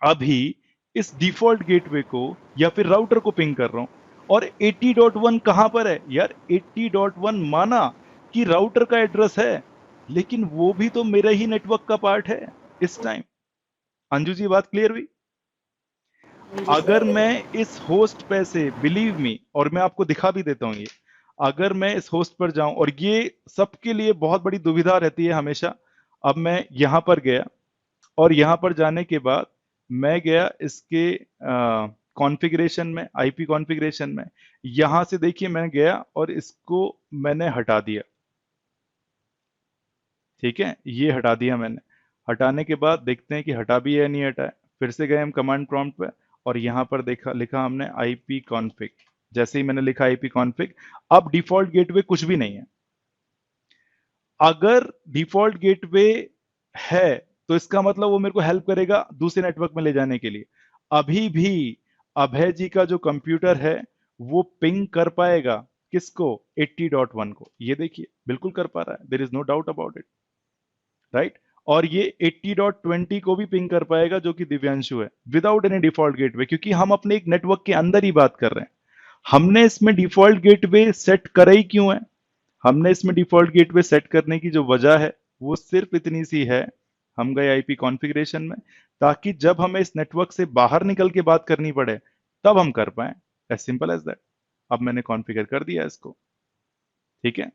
अभी इस डिफॉल्ट गेटवे को या फिर राउटर को पिंग कर रहा हूं। और 80.1 कहां पर है यार, 80.1 माना कि राउटर का एड्रेस है, लेकिन वो भी तो मेरे ही नेटवर्क का पार्ट है इस टाइम। अंजू जी, बात क्लियर हुई? जी अगर सर। मैं इस होस्ट पे से, बिलीव मी, और मैं आपको दिखा भी देता हूं ये, अगर मैं इस होस्ट पर जाऊं, और ये सबके लिए बहुत बड़ी दुविधा रहती है हमेशा। अब मैं यहां पर गया, और यहां पर जाने के बाद मैं गया इसके कॉन्फ़िगरेशन में, आईपी कॉन्फ़िगरेशन में। यहां से देखिए मैं गया और इसको मैंने हटा दिया, ठीक है, ये हटा दिया मैंने। हटाने के बाद देखते हैं कि हटा भी है या नहीं हटा है। फिर से गए हम कमांड प्रॉम्प्ट पे, और यहां पर देखा, लिखा हमने आईपी कॉन्फ़िग। जैसे ही मैंने लिखा आईपी कॉन्फ़िग, अब डिफॉल्ट गेटवे कुछ भी नहीं है। अगर डिफॉल्ट गेटवे है तो इसका मतलब वो मेरे को हेल्प करेगा दूसरे नेटवर्क में ले जाने के लिए। अभी भी अभय जी का जो कंप्यूटर है वो पिंग कर पाएगा किसको? 80.1 को। ये देखिए बिल्कुल कर पा रहा है, there is no doubt about it, right. और ये 80.20 को भी पिंग कर पाएगा जो कि दिव्यांशु है, विदाउट एनी डिफॉल्ट गेटवे, क्योंकि हम अपने एक नेटवर्क के अंदर ही बात कर रहे हैं। हमने इसमें डिफॉल्ट गेटवे सेट करा ही क्यों है? हमने इसमें डिफॉल्ट गेटवे सेट करने की जो वजह है वो सिर्फ इतनी सी है, हम गए आईपी कॉन्फ़िगरेशन में, ताकि जब हमें इस नेटवर्क से बाहर निकल के बात करनी पड़े तब हम कर पाए, एज सिंपल एज दैट। अब मैंने कॉन्फ़िगर कर दिया इसको, ठीक है,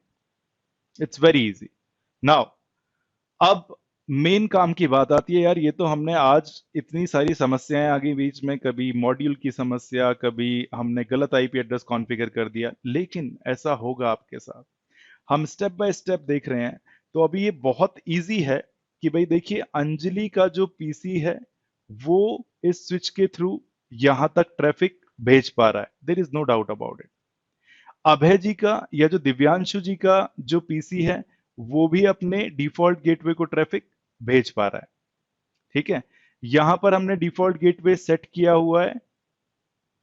इट्स वेरी इजी। नाउ अब मेन काम की बात आती है यार, ये तो हमने आज इतनी सारी समस्याएं आ गई बीच में, कभी मॉड्यूल की समस्या, कभी हमने गलत आईपी एड्रेस कॉन्फ़िगर कर दिया, लेकिन ऐसा होगा आपके साथ। हम स्टेप बाय स्टेप देख रहे हैं, तो अभी ये बहुत इजी है कि भाई देखिए अंजलि का जो पीसी है वो इस स्विच के थ्रू यहां तक ट्रैफिक भेज पा रहा है, there is no doubt about it. Abhay ji का या जो दिव्यांशु जी का जो पीसी है वो भी अपने डिफॉल्ट गेटवे को ट्रैफिक भेज पा रहा है, ठीक है। यहां पर हमने डिफॉल्ट गेटवे सेट किया हुआ है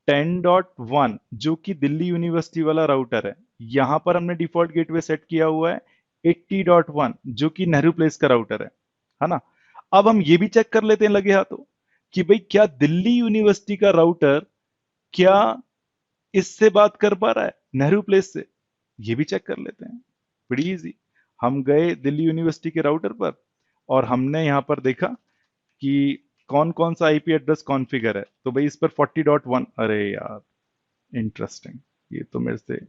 10.1 जो कि दिल्ली यूनिवर्सिटी वाला राउटर है। यहां पर हमने डिफॉल्ट गेटवे सेट किया हुआ है 80.1 जो कि नेहरू प्लेस का राउटर है ना। अब हम ये भी चेक कर लेते हैं लगे हाथों कि भाई क्या दिल्ली यूनिवर्सिटी का राउटर क्या इससे बात कर पा रहा है नेहरू प्लेस से? ये भी चेक कर लेते हैं, बड़ी इजी। हम गए दिल्ली यूनिवर्सिटी के राउटर पर और हमने यहां पर देखा कि कौन कौन सा आईपी एड्रेस कॉन्फ़िगर है। तो भाई इस पर 40.1, अरे यार इंटरेस्टिंग, ये तो मेरे से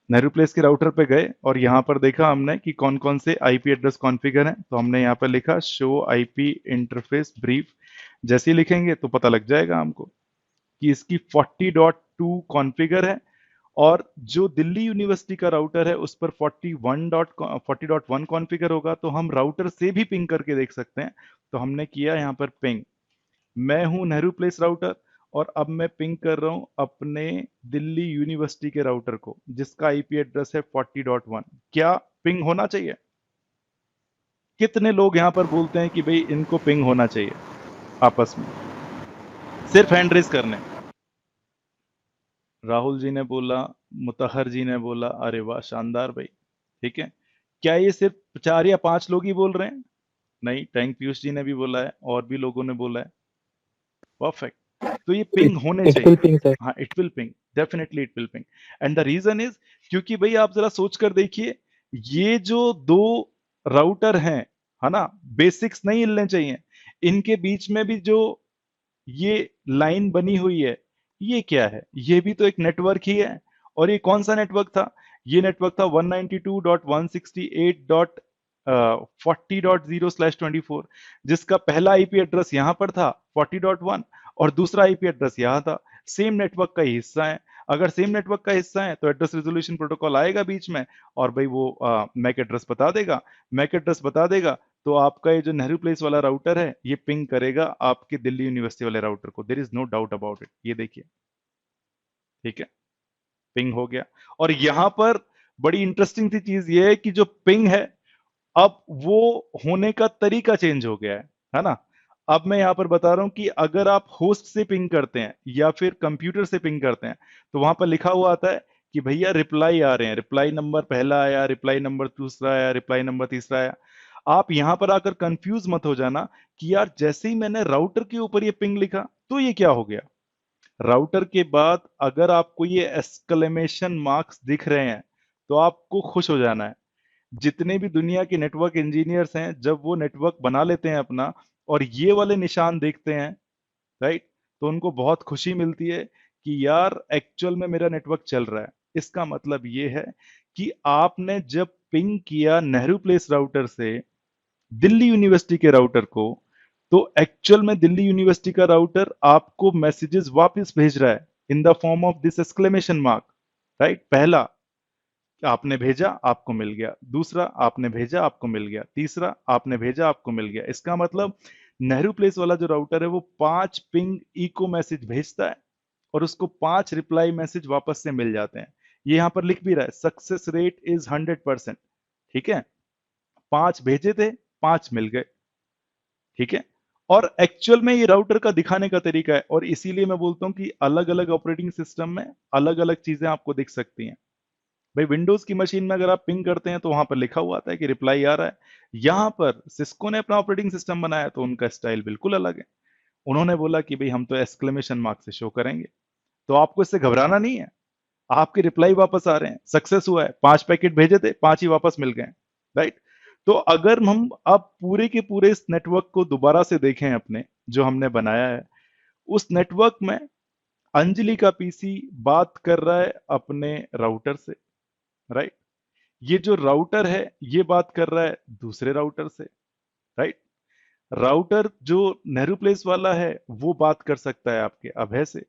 नेहरू प्लेस के राउटर पे गए और यहाँ पर देखा हमने कि कौन कौन से आईपी एड्रेस कॉन्फ़िगर हैं। तो हमने यहाँ पर लिखा शो आईपी इंटरफेस ब्रीफ। जैसे ही लिखेंगे तो पता लग जाएगा हमको कि इसकी 40.2 कॉन्फ़िगर है और जो दिल्ली यूनिवर्सिटी का राउटर है उस पर 40.1 कॉन्फ़िगर होगा। तो हम राउटर से भी पिंग करके देख सकते हैं। तो हमने किया यहाँ पर पिंग, मैं हूं नेहरू प्लेस राउटर और अब मैं पिंग कर रहा हूं अपने दिल्ली यूनिवर्सिटी के राउटर को जिसका आईपी एड्रेस है 40.1। क्या पिंग होना चाहिए? कितने लोग यहां पर बोलते हैं कि भाई इनको पिंग होना चाहिए आपस में? सिर्फ हैंड रेस करने। राहुल जी ने बोला, मुतहर जी ने बोला, अरे वाह शानदार भाई, ठीक है। क्या ये सिर्फ 4 या 5 लोग ही बोल रहे हैं? नहीं, टैंक पीयूष जी ने भी बोला है और भी लोगों ने बोला है, परफेक्ट। तो ये पिंग होने इट विल चाहिए। Ping sir. हाँ it will ping, definitely it will ping. And the reason is क्योंकि भाई आप जरा सोच कर देखिए, ये जो दो राउटर हैं, है ना, बेसिक्स नहीं हिलने चाहिए। इनके बीच में भी जो ये लाइन बनी हुई है, ये क्या है? ये भी तो एक नेटवर्क ही है। और ये कौन सा नेटवर्क था? ये नेटवर्क था 192.168.40.0/24 जिसका पहला आईपी एड्रेस यहां पर था 40.1 और दूसरा आईपी एड्रेस यहां था। सेम नेटवर्क का ही हिस्सा है। अगर सेम नेटवर्क का हिस्सा है तो एड्रेस रेजोल्यूशन प्रोटोकॉल आएगा बीच में और भाई वो मैक एड्रेस बता देगा। मैक एड्रेस बता देगा तो आपका ये जो नेहरू प्लेस वाला राउटर है ये पिंग करेगा आपके दिल्ली यूनिवर्सिटी वाले राउटर को, there is no doubt about it. ये देखिए, ठीक है, पिंग हो गया। और यहां पर बड़ी इंटरेस्टिंग सी चीज ये है कि जो पिंग है अब वो होने का तरीका चेंज हो गया है ना। अब मैं यहां पर बता रहा हूं कि अगर आप होस्ट से पिंग करते हैं या फिर कंप्यूटर से पिंग करते हैं तो वहां पर लिखा हुआ आता है कि भैया रिप्लाई आ रहे हैं, रिप्लाई नंबर पहला आया, रिप्लाई नंबर दूसरा आया, रिप्लाई नंबर तीसरा आया। आप यहां पर आकर कंफ्यूज मत हो जाना कि यार जैसे ही मैंने राउटर के ऊपर ये पिंग लिखा तो ये क्या हो गया। राउटर के बाद अगर आपको ये एक्सक्लेमेशन मार्क्स दिख रहे हैं तो आपको खुश हो जाना है। जितने भी दुनिया के नेटवर्क इंजीनियर्स हैं जब वो नेटवर्क बना लेते हैं अपना और ये वाले निशान देखते हैं, राइट, तो उनको बहुत खुशी मिलती है कि यार एक्चुअल में मेरा नेटवर्क चल रहा है। इसका मतलब ये है कि आपने जब पिंग किया नेहरू प्लेस राउटर से दिल्ली यूनिवर्सिटी के राउटर को तो एक्चुअल में दिल्ली यूनिवर्सिटी का राउटर आपको मैसेजेस वापस भेज रहा है in the form of this exclamation mark, right. पहला आपने भेजा आपको मिल गया, दूसरा आपने भेजा आपको मिल गया, तीसरा आपने भेजा आपको मिल गया। इसका मतलब नेहरू प्लेस वाला जो राउटर है वो 5 पिंग इको मैसेज भेजता है और उसको 5 रिप्लाई मैसेज वापस से मिल जाते हैं। ये यहां पर लिख भी रहा है सक्सेस रेट इज 100%, ठीक है। 5 भेजे थे, 5 मिल गए, ठीक है। और एक्चुअल में ये राउटर का दिखाने का तरीका है और इसीलिए मैं बोलता हूं कि अलग अलग ऑपरेटिंग सिस्टम में अलग अलग चीजें आपको दिख सकती हैं। भाई विंडोज की मशीन में अगर आप पिंग करते हैं तो वहां पर लिखा हुआ आता है कि रिप्लाई आ रहा है। यहां पर सिस्को ने अपना ऑपरेटिंग सिस्टम बनाया तो उनका स्टाइल बिल्कुल अलग है। उन्होंने बोला कि भाई हम तो एक्सक्लेमेशन मार्क से शो करेंगे। तो आपको इससे घबराना नहीं है। आपके रिप्लाई वापस आ रहे हैं, सक्सेस हुआ है, 5 पैकेट भेजे थे, 5 ही वापस मिल गए। राइट। तो अगर हम अब पूरे के पूरे इस नेटवर्क को दोबारा से देखें अपने जो हमने बनाया है, उस नेटवर्क में अंजलि का पीसी बात कर रहा है अपने राउटर से। राइट। ये जो राउटर है ये बात कर रहा है दूसरे राउटर से। राइट। राउटर जो नेहरू प्लेस वाला है वो बात कर सकता है आपके अभय से।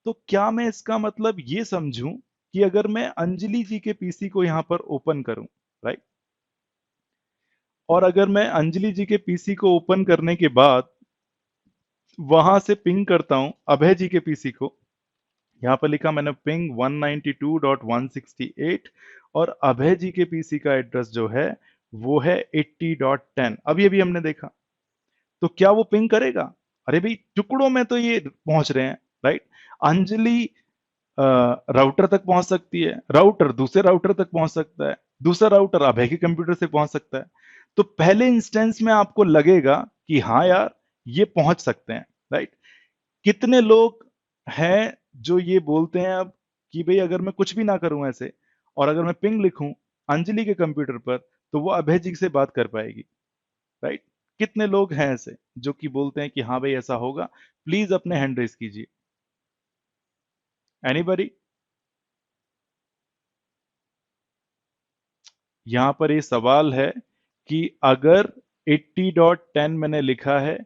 तो क्या मैं इसका मतलब ये समझूं कि अगर मैं अंजलि जी के पीसी को यहां पर ओपन करूं, राइट, और अगर मैं अंजलि जी के पीसी को ओपन करने के बाद वहां से पिंग करता हूं अभय जी के पीसी को, यहां पर लिखा मैंने पिंग 192.168, और अभय जी के पीसी का एड्रेस जो है वो है 80.10, अभी अभी हमने देखा। तो क्या वो पिंग करेगा? अरे भाई टुकड़ों में तो ये पहुंच रहे हैं। राइट। अंजलि राउटर तक पहुंच सकती है, राउटर दूसरे राउटर तक पहुंच सकता है, दूसरा राउटर अभय के कंप्यूटर से पहुंच सकता है। तो पहले इंस्टेंस में आपको लगेगा कि हाँ यार ये पहुंच सकते हैं। राइट। कितने लोग हैं जो ये बोलते हैं अब कि भाई अगर मैं कुछ भी ना करूं ऐसे, और अगर मैं पिंग लिखूं अंजलि के कंप्यूटर पर तो वो अभय जी से बात कर पाएगी। राइट। कितने लोग हैं ऐसे जो कि बोलते हैं कि हाँ भाई ऐसा होगा? प्लीज अपने हैंड रेस कीजिए। एनीबडी? यहां पर ये सवाल है कि अगर 80.10 मैंने लिखा है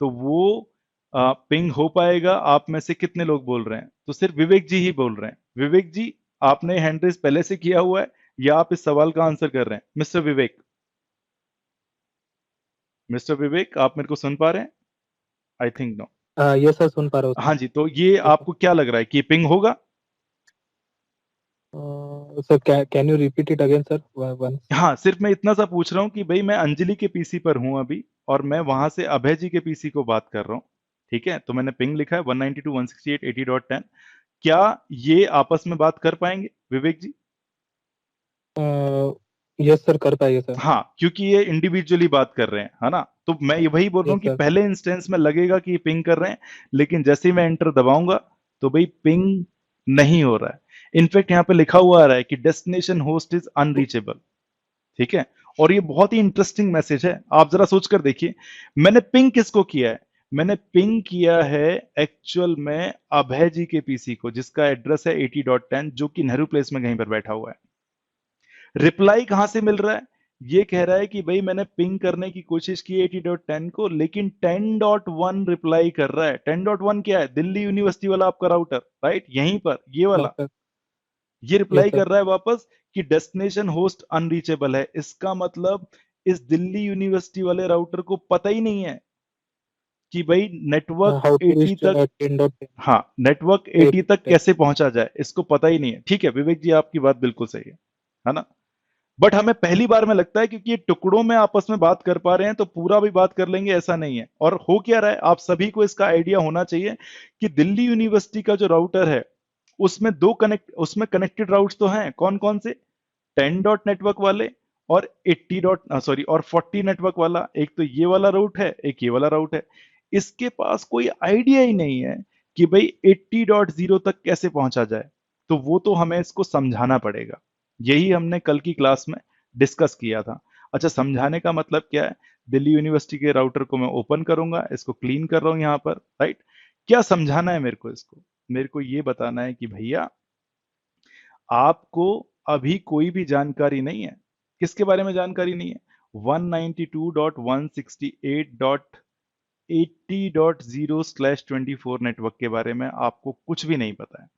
तो वो पिंग हो पाएगा? आप में से कितने लोग बोल रहे हैं? तो सिर्फ विवेक जी ही बोल रहे हैं। विवेक जी, आपने हैंड रेस पहले से किया हुआ है या आप इस सवाल का आंसर कर रहे हैं? मिस्टर विवेक, मिस्टर विवेक, आप मेरे को सुन पा रहे हैं? I think no. Yes sir, सुन पा रहा हूँ सर। हाँ जी, तो ये यस आपको क्या लग रहा है कि पिंग होगा? Sir, can you repeat it again sir once? हाँ, सिर्फ मैं इतना सा पूछ रहा हूँ कि भाई मैं अंजलि के पीसी पर हूं अभी, और मैं वहां से अभय जी के पीसी को बात कर रहा हूँ। ठीक है, तो मैंने पिंग लिखा है 192.168.80.10। क्या ये आपस में बात कर पाएंगे विवेक जी? यस सर, कर पाएंगे सर। हाँ, क्योंकि ये इंडिविजुअली बात कर रहे हैं, है ना? तो मैं ये वही बोल रहा हूँ यस कि सर। पहले इंस्टेंस में लगेगा कि पिंग कर रहे हैं, लेकिन जैसे ही मैं एंटर दबाऊंगा तो भाई पिंग नहीं हो रहा है। इनफैक्ट यहाँ पे लिखा हुआ आ रहा है कि डेस्टिनेशन होस्ट इज अनरीचेबल। ठीक है। और ये बहुत ही इंटरेस्टिंग मैसेज है, आप जरा सोचकर देखिए। मैंने पिंग किसको किया है? मैंने पिंग किया है एक्चुअल में अभय जी के पीसी को, जिसका एड्रेस है 80.10, जो कि नेहरू प्लेस में कहीं पर बैठा हुआ है। रिप्लाई कहां से मिल रहा है? ये कह रहा है कि भाई मैंने पिंग करने की कोशिश की 80.10 को, लेकिन 10.1 रिप्लाई कर रहा है। 10.1 क्या है? दिल्ली यूनिवर्सिटी वाला आपका राउटर। राइट, यहीं पर ये वाला सर। ये यस रिप्लाई सर। कर रहा है वापस कि डेस्टिनेशन होस्ट अनरीचेबल है। इसका मतलब इस दिल्ली यूनिवर्सिटी वाले राउटर को पता ही नहीं है कि भाई नेटवर्क हाउ टू 80 रीच तक, 10.10? हाँ, नेटवर्क 80 तक कैसे पहुंचा जाए, इसको पता ही नहीं है। ठीक है विवेक जी, आपकी बात बिल्कुल सही है ना? बट हमें पहली बार में लगता है क्योंकि ये टुकड़ों में आपस में बात कर पा रहे हैं तो पूरा भी बात कर लेंगे, ऐसा नहीं है। और हो क्या रहा है, आप सभी को इसका आइडिया होना चाहिए कि दिल्ली यूनिवर्सिटी का जो राउटर है उसमें कनेक्टेड राउट्स तो हैं। कौन कौन से? 10 डॉट नेटवर्क वाले, और 80 डॉट सॉरी और 40 नेटवर्क वाला। एक तो ये वाला राउट है, एक ये वाला राउट है। इसके पास कोई आइडिया ही नहीं है कि भाई 80.0 तक कैसे पहुंचा जाए। तो वो तो हमें इसको समझाना पड़ेगा। यही हमने कल की क्लास में डिस्कस किया था। अच्छा, समझाने का मतलब क्या है? दिल्ली यूनिवर्सिटी के राउटर को मैं ओपन करूंगा, इसको क्लीन कर रहा हूं यहां पर। राइट। क्या समझाना है मेरे को इसको? मेरे को ये बताना है कि भैया आपको अभी कोई भी जानकारी नहीं है। किसके बारे में जानकारी नहीं है? 192.168.80.0/24 नेटवर्क के बारे में आपको कुछ भी नहीं पता है।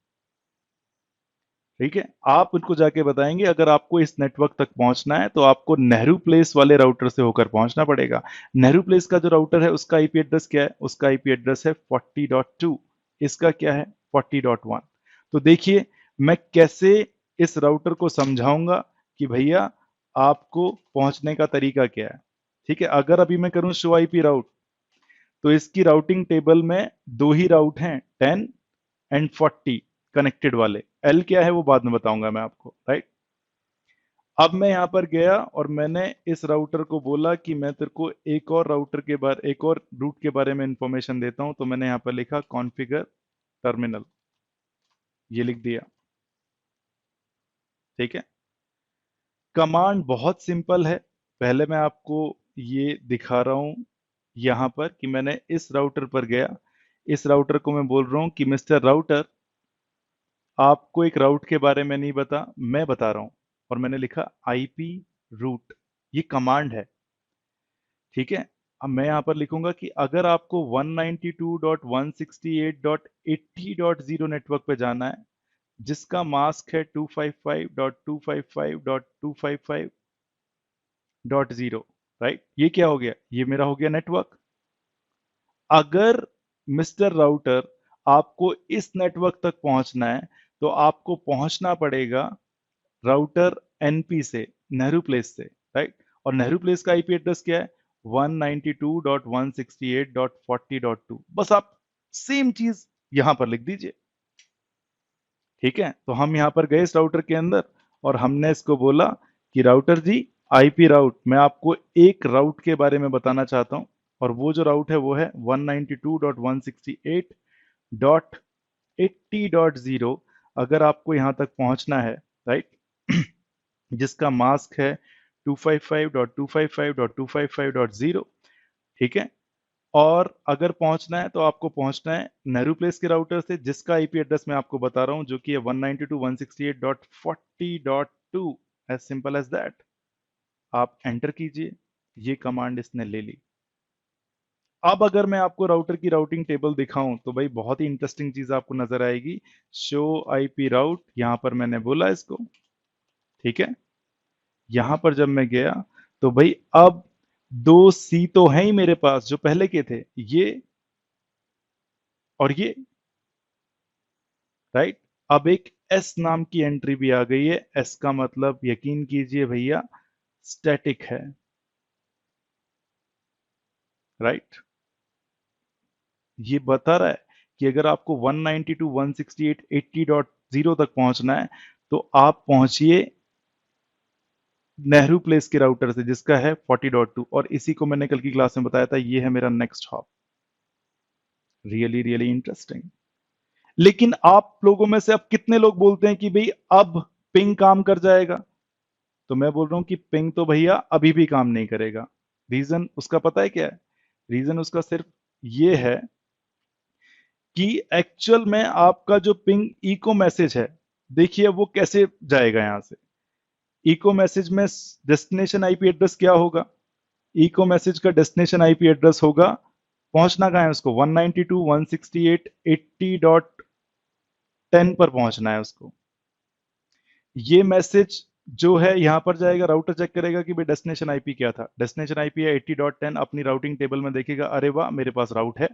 ठीक है, आप उनको जाके बताएंगे अगर आपको इस नेटवर्क तक पहुंचना है तो आपको नेहरू प्लेस वाले राउटर से होकर पहुंचना पड़ेगा। नेहरू प्लेस का जो राउटर है उसका आईपी एड्रेस क्या है? उसका आईपी एड्रेस है 40.2। इसका क्या है? 40.1। तो देखिए मैं कैसे इस राउटर को समझाऊंगा कि भैया आपको पहुंचने का तरीका क्या है। ठीक है, अगर अभी मैं करूं शो आईपी राउट तो इसकी राउटिंग टेबल में दो ही राउट हैं, 10 एंड 40 कनेक्टेड वाले। एल क्या है वो बाद में बताऊंगा मैं आपको। राइट। अब मैं यहाँ पर गया और मैंने इस राउटर को बोला कि मैं तेरे को एक और रूट के बारे में इंफॉर्मेशन देता हूं। तो मैंने यहाँ पर लिखा कॉन्फ़िगर टर्मिनल, ये लिख दिया। ठीक है, कमांड बहुत सिंपल है। पहले मैं आपको ये दिखा रहा हूं यहां पर कि मैंने इस राउटर पर गया, इस राउटर को मैं बोल रहा हूं कि मिस्टर राउटर, आपको एक राउट के बारे में नहीं बता, मैं बता रहा हूं। और मैंने लिखा आईपी रूट, ये कमांड है। ठीक है, अब मैं यहां पर लिखूंगा कि अगर आपको 192.168.80.0 नेटवर्क पे जाना है, जिसका मास्क है 255.255.255.0, राइट, ये क्या हो गया, ये मेरा हो गया नेटवर्क। अगर मिस्टर राउटर आपको इस नेटवर्क तक पहुंचना है तो आपको पहुंचना पड़ेगा राउटर एनपी से, नेहरू प्लेस से, राइट। और नेहरू प्लेस का आईपी एड्रेस क्या है, 192.168.40.2। बस आप सेम चीज यहां पर लिख दीजिए। ठीक है, तो हम यहां पर गए इस राउटर के अंदर और हमने इसको बोला कि राउटर जी, आईपी राउट, मैं आपको एक राउट के बारे में बताना चाहता हूं। और वो जो राउट है वो है 192.168.80.0। अगर आपको यहां तक पहुंचना है, राइट, जिसका मास्क है 255.255.255.0। ठीक है, और अगर पहुंचना है तो आपको पहुंचना है नेहरू प्लेस के राउटर से, जिसका आईपी एड्रेस मैं आपको बता रहा हूं, जो कि है 192.168.40.2। As simple as that. आप एंटर कीजिए, ये कमांड इसने ले ली। अब अगर मैं आपको राउटर की राउटिंग टेबल दिखाऊं तो भाई बहुत ही इंटरेस्टिंग चीज आपको नजर आएगी। शो आईपी राउट, यहां पर मैंने बोला इसको। ठीक है, यहां पर जब मैं गया तो भाई अब दो सी तो हैं ही मेरे पास जो पहले के थे, ये और ये, राइट। अब एक एस नाम की एंट्री भी आ गई है। एस का मतलब यकीन कीजिए भैया स्टैटिक है, राइट। ये बता रहा है कि अगर आपको 192.168.80.0 तक पहुंचना है तो आप पहुंचिए नेहरू प्लेस के राउटर से, जिसका है 40.2। और इसी को मैंने कल की क्लास में बताया था, ये है मेरा next hop. Really really interesting. लेकिन आप लोगों में से अब कितने लोग बोलते हैं कि भाई अब पिंग काम कर जाएगा? तो मैं बोल रहा हूं कि पिंग तो भैया अभी भी काम नहीं करेगा। रीजन उसका पता है क्या है? रीजन उसका सिर्फ ये है कि एक्चुअल में आपका जो पिंग इको मैसेज है, देखिए वो कैसे जाएगा यहां से। इको मैसेज में डेस्टिनेशन आईपी एड्रेस क्या होगा? इको मैसेज का डेस्टिनेशन आईपी एड्रेस होगा, पहुंचना कहां है उसको, 192.168.80.10 पर पहुंचना है उसको। ये मैसेज जो है यहां पर जाएगा, राउटर चेक करेगा कि भाई डेस्टिनेशन आईपी क्या था। डेस्टिनेशन आईपी है 80.10, अपनी राउटिंग टेबल में देखेगा, अरे वाह मेरे पास राउट है।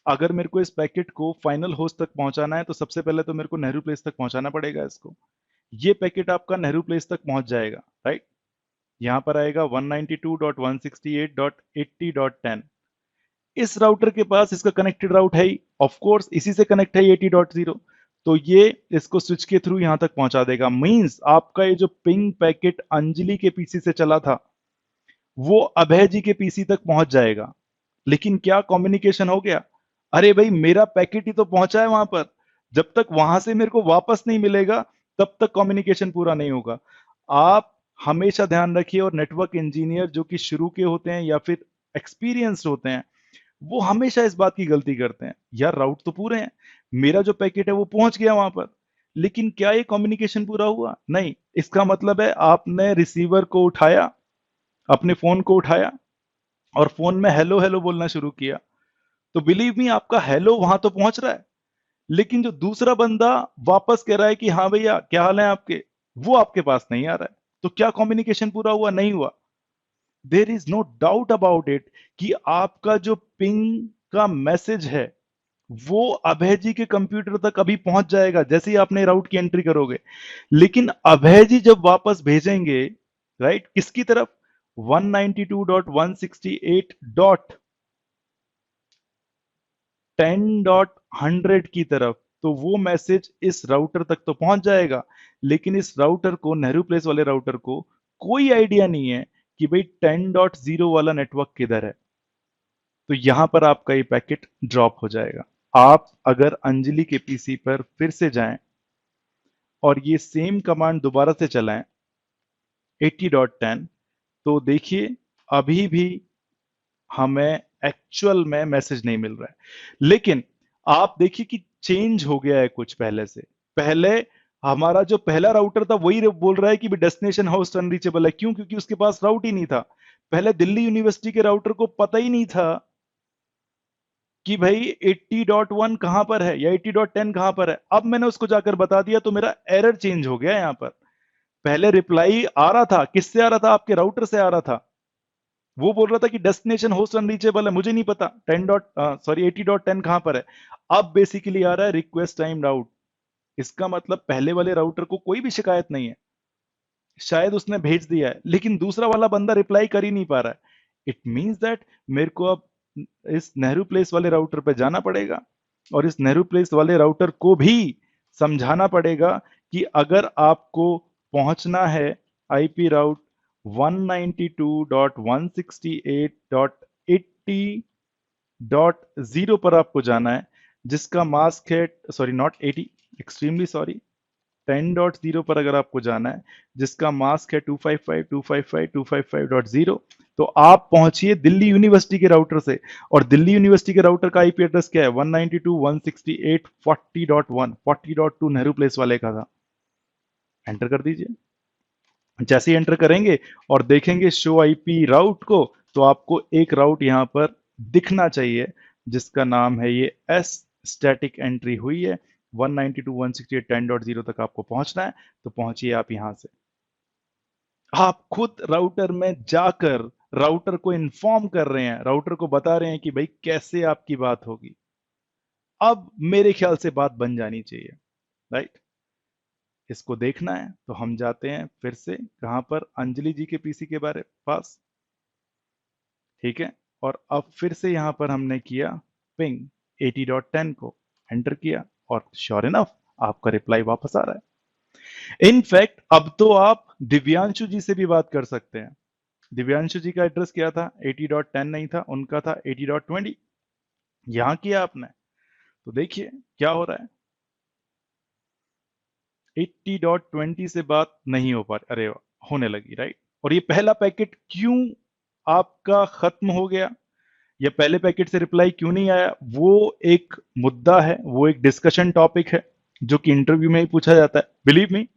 अगर मेरे को इस पैकेट को फाइनल होस्ट तक पहुंचाना है तो सबसे पहले तो मेरे को नेहरू प्लेस तक पहुंचाना पड़ेगा इसको। ये पैकेट आपका नेहरू प्लेस तक पहुंच जाएगा, राइट। यहां पर आएगा 192.168.80.10। इस राउटर के पास इसका कनेक्टेड राउट है ही, ऑफ कोर्स इसी से कनेक्ट है 80.0। तो ये इसको स्विच के थ्रू यहां तक पहुंचा देगा। मींस आपका ये जो पिंग पैकेट अंजलि के पीसी से चला था वो अभय जी के पीसी तक पहुंच जाएगा। लेकिन क्या कम्युनिकेशन हो गया? अरे भाई मेरा पैकेट ही तो पहुंचा है वहां पर, जब तक वहां से मेरे को वापस नहीं मिलेगा तब तक कम्युनिकेशन पूरा नहीं होगा। आप हमेशा ध्यान रखिए, और नेटवर्क इंजीनियर जो कि शुरू के होते हैं या फिर एक्सपीरियंस्ड होते हैं, वो हमेशा इस बात की गलती करते हैं, यार राउट तो पूरे हैं, मेरा जो पैकेट है वो पहुंच गया वहां पर, लेकिन क्या ये कम्युनिकेशन पूरा हुआ? नहीं। इसका मतलब है आपने रिसीवर को उठाया, अपने फोन को उठाया और फोन में हेलो हेलो बोलना शुरू किया, तो बिलीव मी आपका हेलो वहां तो पहुंच रहा है, लेकिन जो दूसरा बंदा वापस कह रहा है कि हाँ भैया क्या हाल है आपके, वो आपके पास नहीं आ रहा है। तो क्या कम्युनिकेशन पूरा हुआ? नहीं हुआ। There is no doubt about it कि आपका जो पिंग का मैसेज है वो अभय जी के कंप्यूटर तक अभी पहुंच जाएगा जैसे ही आपने राउट की एंट्री करोगे। लेकिन अभय जी जब वापस भेजेंगे, राइट, किसकी तरफ? 192.168.10.100 की तरफ। तो वो मैसेज इस राउटर तक तो पहुंच जाएगा, लेकिन इस राउटर को, नेहरू प्लेस वाले राउटर को कोई आइडिया नहीं है कि भाई 10.0 वाला नेटवर्क किधर है। तो यहां पर आपका ये पैकेट ड्रॉप हो जाएगा। आप अगर अंजलि के पीसी पर फिर से जाएं और ये सेम कमांड दोबारा से चलाएं 80.10, तो देखिए अभी भी हमें एक्चुअल में मैसेज नहीं मिल रहा है। लेकिन आप देखिए कि चेंज हो गया है कुछ पहले से। पहले हमारा जो पहला राउटर था वही बोल रहा है कि डेस्टिनेशन होस्ट अनरीचेबल है। क्यों? क्योंकि उसके पास राउट ही नहीं था। पहले दिल्ली यूनिवर्सिटी के राउटर को पता ही नहीं था कि भाई 80.1 कहां पर है या 80.10 कहां पर है। अब मैंने उसको जाकर बता दिया तो मेरा एरर चेंज हो गया। यहां पर पहले रिप्लाई आ रहा था, किससे आ रहा था? आपके राउटर से आ रहा था। वो बोल रहा था कि डेस्टिनेशन होस्ट अनरीचेबल है, मुझे नहीं पता 80.10 कहां पर है। अब बेसिकली आ रहा है रिक्वेस्ट टाइम आउट। इसका मतलब पहले वाले राउटर को कोई भी शिकायत नहीं है, शायद उसने भेज दिया है, लेकिन दूसरा वाला बंदा रिप्लाई कर ही नहीं पा रहा है। इट मींस दैट मेरे को अब इस नेहरू प्लेस वाले राउटर पे जाना पड़ेगा और इस नेहरू प्लेस वाले राउटर को भी समझाना पड़ेगा कि अगर आपको पहुंचना है आईपी राउट 192.168.80.0 पर आपको जाना है, जिसका मास्क है, सॉरी नॉट 80, एक्सट्रीमली सॉरी, 10.0 पर अगर आपको जाना है जिसका मास्क है 255.255.255.0, तो आप पहुंचिए दिल्ली यूनिवर्सिटी के राउटर से। और दिल्ली यूनिवर्सिटी के राउटर का आईपी एड्रेस क्या है? 192.168.40.1, 40.2 नेहरू प्लेस वाले का था। एंटर कर दीजिए। जैसे ही एंटर करेंगे और देखेंगे शो आईपी राउट को, तो आपको एक राउट यहां पर दिखना चाहिए जिसका नाम है ये एस स्टैटिक एंट्री हुई है 192.168.10.0 तक आपको पहुंचना है। तो पहुंचिए आप यहां से। आप खुद राउटर में जाकर राउटर को इन्फॉर्म कर रहे हैं, राउटर को बता रहे हैं कि भाई कैसे आपकी बात होगी। अब मेरे ख्याल से बात बन जानी चाहिए, राइट? इसको देखना है तो हम जाते हैं फिर से कहां पर? अंजलि जी के पीसी के बारे पास, ठीक है। और अब फिर से यहां पर हमने किया पिंग 80.10 को, एंटर किया और श्योर इनफ आपका रिप्लाई वापस आ रहा है। इनफैक्ट अब तो आप दिव्यांशु जी से भी बात कर सकते हैं। दिव्यांशु जी का एड्रेस क्या था? 80.10 नहीं था, उनका था 80.20। यहां किया आपने तो देखिए क्या हो रहा है। 80.20 से बात नहीं हो पा रही, अरे होने लगी, राइट? और ये पहला पैकेट क्यों आपका खत्म हो गया या पहले पैकेट से रिप्लाई क्यों नहीं आया, वो एक मुद्दा है, वो एक डिस्कशन टॉपिक है जो कि इंटरव्यू में ही पूछा जाता है। बिलीव मी,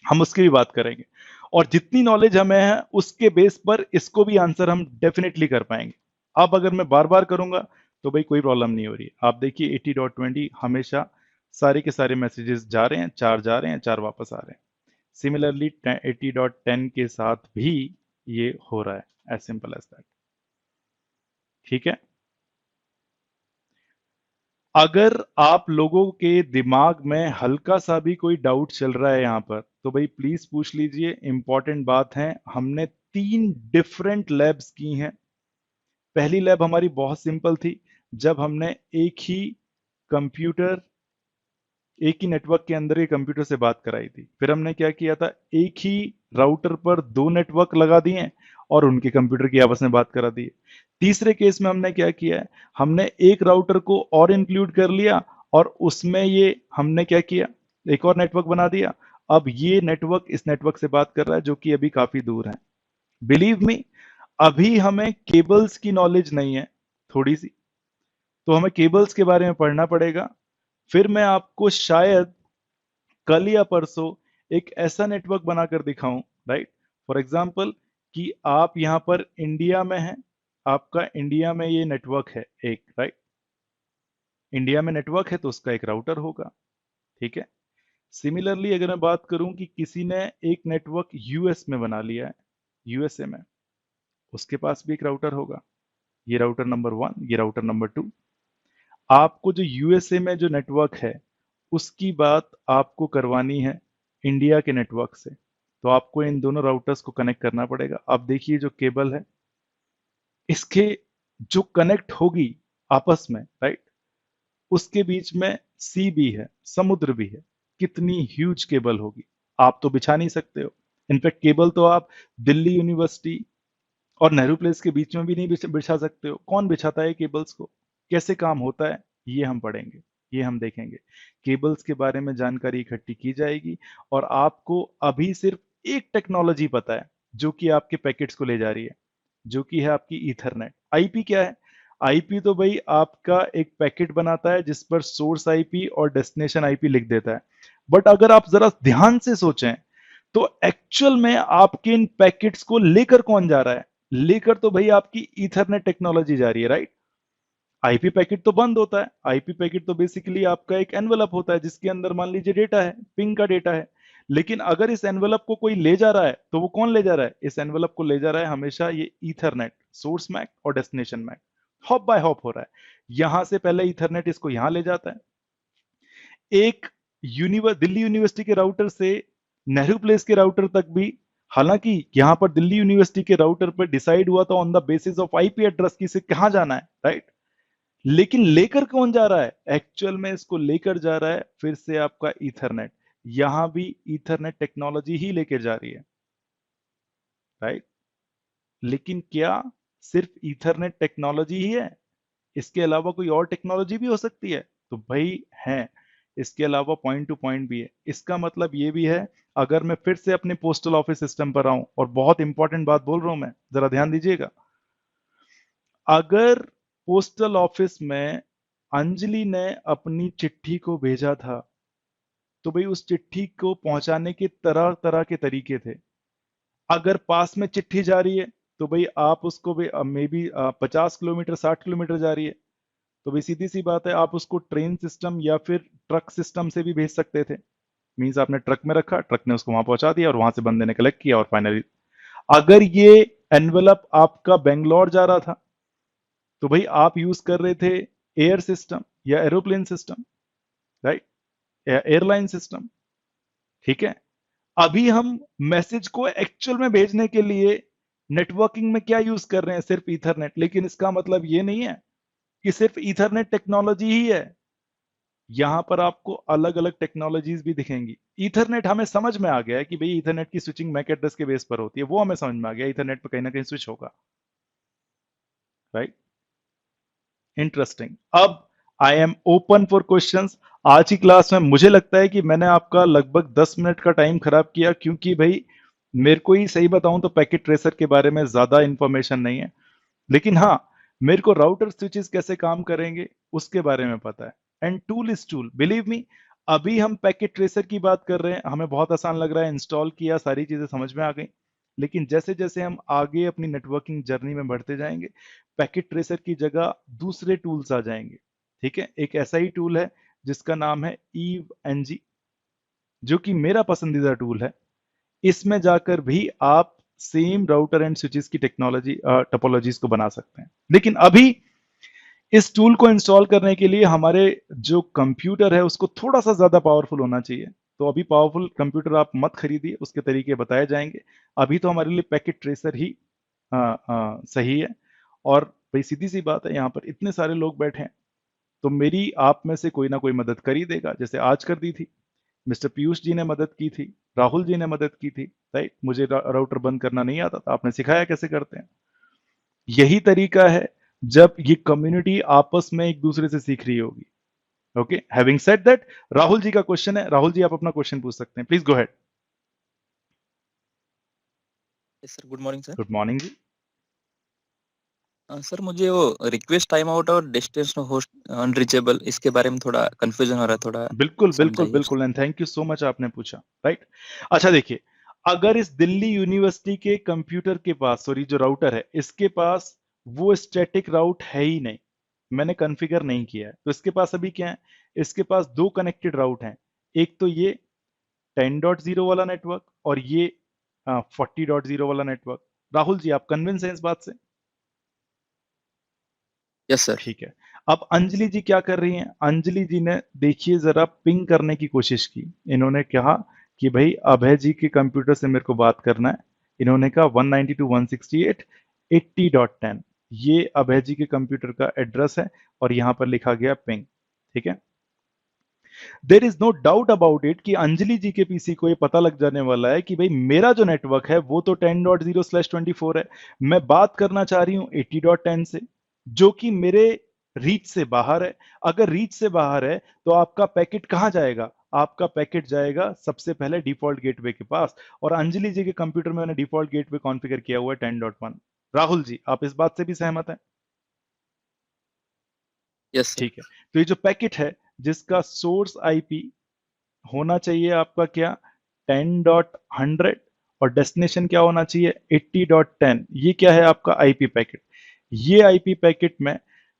हम उसकी भी बात करेंगे और जितनी नॉलेज हमें है उसके बेस पर इसको भी आंसर हम डेफिनेटली कर पाएंगे। अब अगर मैं बार बार करूंगा तो भाई कोई प्रॉब्लम नहीं हो रही। आप देखिए 80.20 हमेशा सारे के सारे मैसेजेस जा रहे हैं, 4 जा रहे हैं, 4 वापस आ रहे हैं। सिमिलरली 80.10 के साथ भी ये हो रहा है, एज सिंपल एज दैट, ठीक है। अगर आप लोगों के दिमाग में हल्का सा भी कोई डाउट चल रहा है यहां पर, तो भाई प्लीज पूछ लीजिए। इंपॉर्टेंट बात है, हमने 3 डिफरेंट लैब्स की हैं। पहली लैब हमारी बहुत सिंपल थी, जब हमने एक ही कंप्यूटर, एक ही नेटवर्क के अंदर ही कंप्यूटर से बात कराई थी। फिर हमने क्या किया था, एक ही राउटर पर 2 नेटवर्क लगा दिए और उनके कंप्यूटर की आपस में बात करा दी। तीसरे केस में हमने क्या किया है, हमने एक राउटर को और इंक्लूड कर लिया और उसमें ये हमने क्या किया, एक और नेटवर्क बना दिया। अब ये नेटवर्क इस नेटवर्क से बात कर रहा है जो कि अभी काफी दूर है। बिलीव मी, अभी हमें केबल्स की नॉलेज नहीं है थोड़ी सी, तो हमें केबल्स के बारे में पढ़ना पड़ेगा। फिर मैं आपको शायद कल या परसों एक ऐसा नेटवर्क बनाकर दिखाऊं, राइट? फॉर एग्जांपल कि आप यहां पर इंडिया में हैं, आपका इंडिया में ये नेटवर्क है एक, राइट? इंडिया में नेटवर्क है तो उसका एक राउटर होगा, ठीक है। सिमिलरली अगर मैं बात करूं कि किसी ने एक नेटवर्क यूएस में बना लिया है, यूएसए में, उसके पास भी एक राउटर होगा। ये राउटर नंबर 1, ये राउटर नंबर 2। आपको जो यूएसए में जो नेटवर्क है उसकी बात आपको करवानी है इंडिया के नेटवर्क से, तो आपको इन दोनों राउटर्स को कनेक्ट करना पड़ेगा। अब देखिए जो केबल है इसके जो कनेक्ट होगी आपस में, राइट, उसके बीच में सी भी है, समुद्र भी है, कितनी ह्यूज केबल होगी, आप तो बिछा नहीं सकते हो। इनफैक्ट केबल तो आप दिल्ली यूनिवर्सिटी और नेहरू प्लेस के बीच में भी नहीं बिछा सकते हो। कौन बिछाता है केबल्स को, कैसे काम होता है, ये हम पढ़ेंगे, ये हम देखेंगे। केबल्स के बारे में जानकारी इकट्ठी की जाएगी और आपको अभी सिर्फ एक टेक्नोलॉजी पता है जो कि आपके पैकेट्स को ले जा रही है, जो कि है आपकी ईथरनेट। आईपी क्या है? आईपी तो भाई आपका एक पैकेट बनाता है जिस पर सोर्स आईपी और डेस्टिनेशन आईपी लिख देता है। बट अगर आप जरा ध्यान से सोचें तो एक्चुअल में आपके इन पैकेट्स को लेकर कौन जा रहा है? लेकर तो भाई आपकी ईथरनेट टेक्नोलॉजी जा रही है, राइट? आईपी पैकेट तो बंद होता है। आईपी पैकेट तो बेसिकली आपका एक एनवेलप होता है जिसके अंदर मान लीजिए डेटा है, पिंग का डेटा है। लेकिन अगर इस एनवेलप को कोई ले जा रहा है तो वो कौन ले जा रहा है? इस एनवेलप को ले जा रहा है हमेशा ये ईथरनेट, सोर्स मैक और destination MAC, hop by hop हो रहा है। यहां से पहले ईथरनेट इसको यहां ले जाता है, एक दिल्ली यूनिवर्सिटी के राउटर से नेहरू प्लेस के राउटर तक भी। हालांकि यहां पर दिल्ली यूनिवर्सिटी के राउटर पर डिसाइड हुआ था on the basis of IP address की से कहां जाना है, राइट? लेकिन लेकर कौन जा रहा है? एक्चुअल में इसको लेकर जा रहा है फिर से आपका ईथरनेट। यहां भी ईथरनेट टेक्नोलॉजी ही लेकर जा रही है, राइट? लेकिन क्या सिर्फ ईथरनेट टेक्नोलॉजी ही है? इसके अलावा कोई और टेक्नोलॉजी भी हो सकती है? तो भाई है, इसके अलावा पॉइंट टू पॉइंट भी है। इसका मतलब ये भी है, अगर मैं फिर से अपने पोस्टल ऑफिस सिस्टम पर आऊं, और बहुत इंपॉर्टेंट बात बोल रहा हूं मैं, जरा ध्यान दीजिएगा। अगर पोस्टल ऑफिस में अंजलि ने अपनी चिट्ठी को भेजा था तो भाई उस चिट्ठी को पहुंचाने के तरह तरह के तरीके थे। अगर पास में चिट्ठी जा रही है तो भाई आप उसको भी मे बी 50 किलोमीटर 60 किलोमीटर जा रही है तो भाई सीधी सी बात है, आप उसको ट्रेन सिस्टम या फिर ट्रक सिस्टम से भी भेज सकते थे। मींस आपने ट्रक में रखा, ट्रक ने उसको वहां पहुंचा दिया और वहां से बंदे ने कलेक्ट किया और फाइनली। अगर ये एनवेलप आपका बेंगलोर जा रहा था तो भाई आप यूज कर रहे थे एयर सिस्टम या एरोप्लेन सिस्टम, राइट, या एयरलाइन सिस्टम, ठीक है। अभी हम मैसेज को एक्चुअल में भेजने के लिए नेटवर्किंग में क्या यूज कर रहे हैं? सिर्फ ईथरनेट। लेकिन इसका मतलब ये नहीं है कि सिर्फ ईथरनेट टेक्नोलॉजी ही है, यहां पर आपको अलग अलग टेक्नोलॉजीज भी दिखेंगी। ईथरनेट हमें समझ में आ गया है कि भाई ईथरनेट की स्विचिंग मैक एड्रेस के बेस पर होती है, वो हमें समझ में आ गया, ईथरनेट पर कहीं ना कहीं स्विच होगा, राइट। इंटरेस्टिंग। अब I am open for questions. आज की क्लास में मुझे लगता है कि मैंने आपका लगभग 10 मिनट का टाइम खराब किया, क्योंकि भाई मेरे को ही सही बताऊं तो पैकेट ट्रेसर के बारे में ज्यादा इंफॉर्मेशन नहीं है। लेकिन हाँ, मेरे को राउटर स्विचेस कैसे काम करेंगे उसके बारे में पता है। And tool is tool, believe me. अभी हम पैकेट ट्रेसर की बात कर रहे हैं, हमें बहुत आसान लग रहा है, इंस्टॉल किया, सारी चीजें समझ में आ गई। लेकिन जैसे जैसे हम आगे अपनी नेटवर्किंग जर्नी में बढ़ते जाएंगे, पैकेट ट्रेसर की जगह दूसरे टूल्स आ जाएंगे, ठीक है। एक ऐसा ही टूल है जिसका नाम है ईव एनजी, जो कि मेरा पसंदीदा टूल है। इसमें जाकर भी आप सेम राउटर एंड स्विचेस की टेक्नोलॉजी टोपोलॉजीज को बना सकते हैं। लेकिन अभी इस टूल को इंस्टॉल करने के लिए हमारे जो कंप्यूटर है उसको थोड़ा सा ज्यादा पावरफुल होना चाहिए। तो अभी पावरफुल कंप्यूटर आप मत खरीदिए, उसके तरीके बताए जाएंगे। अभी तो हमारे लिए पैकेट ट्रेसर ही सही है। और भाई सीधी सी बात है, यहाँ पर इतने सारे लोग बैठे हैं तो मेरी आप में से कोई ना कोई मदद कर ही देगा, जैसे आज कर दी थी। मिस्टर पीयूष जी ने मदद की थी, राहुल जी ने मदद की थी, राइट। मुझे राउटर बंद करना नहीं आता था, आपने सिखाया कैसे करते हैं। यही तरीका है जब ये कम्युनिटी आपस में एक दूसरे से सीख रही होगी। Okay, having said that, Rahul ji का क्वेश्चन है। राहुल जी आप अपना क्वेश्चन पूछ सकते हैं, please go ahead. Sir good morning sir. Good morning जी। सर मुझे वो रिक्वेस्ट टाइम आउट और डेस्टिनेशन होस्ट अनरीचेबल इसके बारे में थोड़ा कंफ्यूजन हो रहा है, थोड़ा बिल्कुल बिल्कुल समझाइए। बिल्कुल, and thank you so much, आपने पूछा, राइट। अच्छा देखिए, अगर इस दिल्ली यूनिवर्सिटी के कंप्यूटर के पास, सॉरी जो राउटर है इसके पास वो स्टैटिक राउट है ही नहीं, मैंने कॉन्फ़िगर नहीं किया है, तो इसके पास अभी क्या है? इसके पास दो कनेक्टेड राउट हैं। एक तो ये 10.0 वाला नेटवर्क और ये 40.0 वाला नेटवर्क। राहुल जी आप कन्विंस हैं इस बात से? Yes sir. ठीक है। अब अंजलि जी क्या कर रही हैं? अंजलि जी ने देखिए जरा पिंग करने की कोशिश की। इन्होंने कहा कि भाई अभय जी के कंप्यूटर से मेरे को बात करना है। इन्होंने कहा 192.168.80.10, ये अभय जी के कंप्यूटर का एड्रेस है और यहां पर लिखा गया पिंग। ठीक है। There is no doubt about it कि अंजलि जी के पीसी को ये पता लग जाने वाला है कि भाई मेरा जो नेटवर्क है वो तो 10.0/24 है, मैं बात करना चाह रही हूं 80.10 से, जो कि मेरे रीच से बाहर है। अगर रीच से बाहर है तो आपका पैकेट कहां जाएगा? आपका पैकेट जाएगा सबसे पहले डिफॉल्ट गेटवे के पास, और अंजलि जी के कंप्यूटर में मैंने डिफॉल्ट गेटवे कॉन्फ़िगर किया हुआ है 10.1। राहुल जी, आप इस बात से भी सहमत हैं? Yes sir. ठीक है। तो ये जो पैकेट है जिसका सोर्स आईपी होना चाहिए आपका क्या? 10.100, और डेस्टिनेशन क्या होना चाहिए? 80.10। ये क्या है आपका आईपी पैकेट। ये आईपी पैकेट में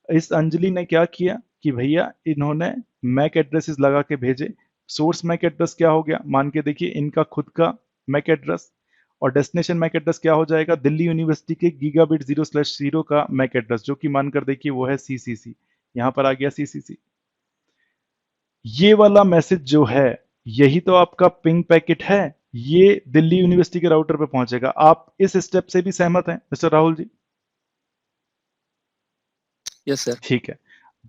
इस अंजलि ने क्या किया कि भैया इन्होंने मैक एड्रेसेस लगा के भेजे। सोर्स मैक एड्रेस क्या हो गया? मान के देखिए इनका खुद का मैक एड्रेस, और डेस्टिनेशन मैक एड्रेस क्या हो जाएगा? दिल्ली यूनिवर्सिटी के गीगाबिट 0/0 का मैक एड्रेस, जो कि मानकर देखिए वो है सीसीसी। यहां पर आ गया सीसीसी। ये वाला मैसेज जो है यही तो आपका पिंग पैकेट है, ये दिल्ली यूनिवर्सिटी के राउटर पे पहुंचेगा। आप इस स्टेप से भी सहमत हैं mister Rahul ji? Yes sir. ठीक है।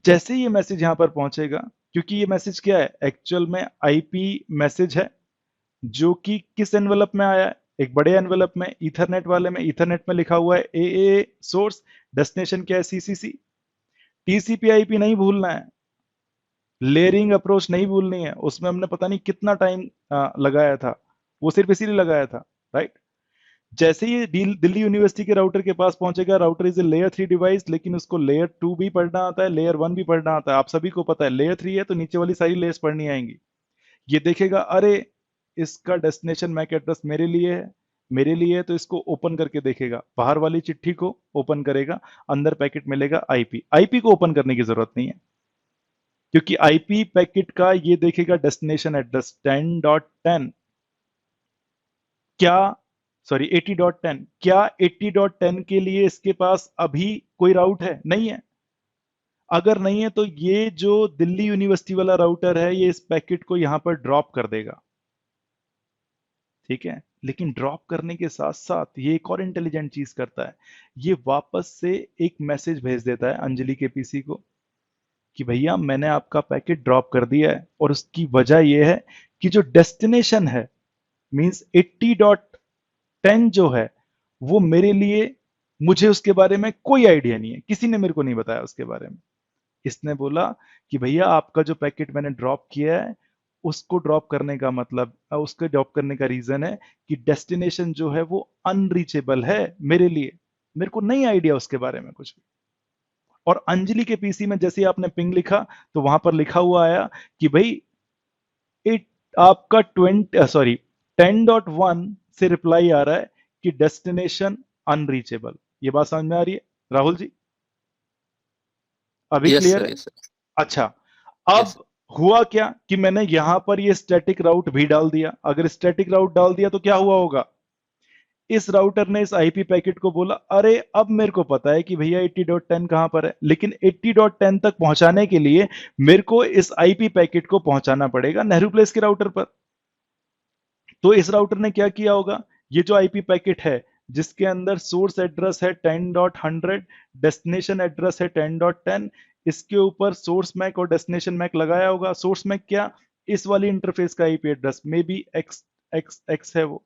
जैसे ये मैसेज यहां पर पहुंचेगा, क्योंकि ये मैसेज क्या है? एक्चुअल में आईपी मैसेज है, जो कि किस एनवेलप में आया है? एक बड़े एनवेलप में, ईथरनेट वाले में। ईथरनेट में लिखा हुआ है ए सोर्स, डेस्टिनेशन क्या है? सीसीसी। टीसीपी आईपी नहीं भूलना है, लेयरिंग अप्रोच नहीं भूलनी है। उसमें हमने पता नहीं कितना टाइम लगाया था, वो सिर्फ इसीलिए लगाया था, राइट। जैसे ही दिल्ली यूनिवर्सिटी के राउटर के पास पहुंचेगा, router is a layer 3 device, लेकिन उसको लेयर 2 भी पढ़ना आता है, लेयर 1 भी पढ़ना आता है। आप सभी को पता है लेयर 3 है तो नीचे वाली सारी लेयर्स पढ़नी आएंगी। ये देखेगा अरे इसका डेस्टिनेशन मैक एड्रेस मेरे लिए है, मेरे लिए है, तो इसको ओपन करके देखेगा, बाहर वाली चिट्ठी को ओपन करेगा, अंदर पैकेट मिलेगा आईपी। आईपी को ओपन करने की जरूरत नहीं है, क्योंकि आईपी पैकेट का ये देखेगा डेस्टिनेशन एड्रेस 10.10। क्या, सॉरी 80.10। क्या 80.10 के लिए इसके पास अभी कोई राउट है? नहीं है। अगर नहीं है तो ये जो दिल्ली यूनिवर्सिटी वाला राउटर है ये इस पैकेट को यहां पर ड्रॉप कर देगा, ठीक है। लेकिन ड्रॉप करने के साथ साथ ये एक और इंटेलिजेंट चीज करता है, ये वापस से एक मैसेज भेज देता है अंजलि के पीसी को कि भैया मैंने आपका पैकेट ड्रॉप कर दिया है, और उसकी वजह यह है कि जो डेस्टिनेशन है मींस 80.10 जो है वो मेरे लिए, मुझे उसके बारे में कोई आइडिया नहीं है, किसी ने मेरे को नहीं बताया उसके बारे में। इसने बोला कि भैया आपका जो पैकेट मैंने ड्रॉप किया है, उसको ड्रॉप करने का मतलब, उसको ड्रॉप करने का रीजन है कि डेस्टिनेशन जो है वो अनरीचेबल है मेरे लिए, मेरे को नहीं आइडिया उसके बारे में कुछ भी। और अंजलि के पीसी में जैसे ही आपने पिंग लिखा तो वहां पर लिखा हुआ आया कि भाई इट आपका 10.1 से रिप्लाई आ रहा है कि डेस्टिनेशन अनरीचेबल। ये बात समझ में आ रही है राहुल जी? अभी यस क्लियर सर। है? Yes sir. अच्छा, यस। अब हुआ क्या कि मैंने यहां पर ये स्टैटिक राउट भी डाल दिया। अगर स्टैटिक राउट डाल दिया तो क्या हुआ होगा? इस राउटर ने इस आईपी पैकेट को बोला अरे अब मेरे को पता है कि भैया 80.10 कहां पर है, लेकिन 80.10 तक पहुंचाने के लिए मेरे को इस आईपी पैकेट को पहुंचाना पड़ेगा नेहरू प्लेस के राउटर पर। तो इस राउटर ने क्या किया होगा? ये जो आईपी पैकेट है जिसके अंदर सोर्स एड्रेस है 10.100, डेस्टिनेशन एड्रेस है 10.10, इसके ऊपर सोर्स मैक और डेस्टिनेशन मैक लगाया होगा। सोर्स मैक क्या? इस वाली इंटरफेस का IP address may be x x x है वो,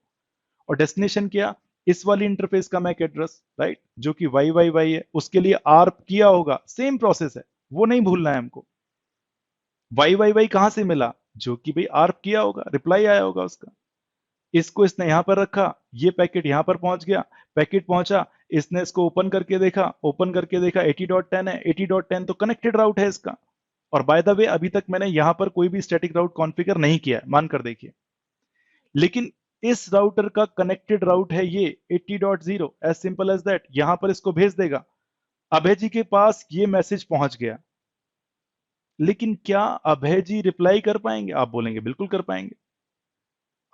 और डेस्टिनेशन क्या? इस वाली इंटरफेस का मैक एड्रेस, राइट, जो कि वाई वाई वाई है। उसके लिए आर्प किया होगा, सेम प्रोसेस है, वो नहीं भूलना है हमको। वाई वाई वाई कहां से मिला? जो कि भाई आर्प किया होगा, रिप्लाई आया होगा उसका। इसको इसने यहां पर रखा, ये पैकेट यहां पर पहुंच गया, पैकेट पहुंचा, इसने इसको ओपन करके देखा, ओपन करके देखा 80.10 है, 80.10 तो कनेक्टेड राउट है इसका। और बाय द वे अभी तक मैंने यहां पर कोई भी स्टैटिक राउट कॉन्फ़िगर नहीं किया है, मानकर देखिए। लेकिन इस राउटर का कनेक्टेड राउट है ये 80.0, एज सिंपल एज दैट। यहां पर इसको भेज देगा, अभय जी के पास ये मैसेज पहुंच गया। लेकिन क्या अभय जी रिप्लाई कर पाएंगे? आप बोलेंगे बिल्कुल कर पाएंगे।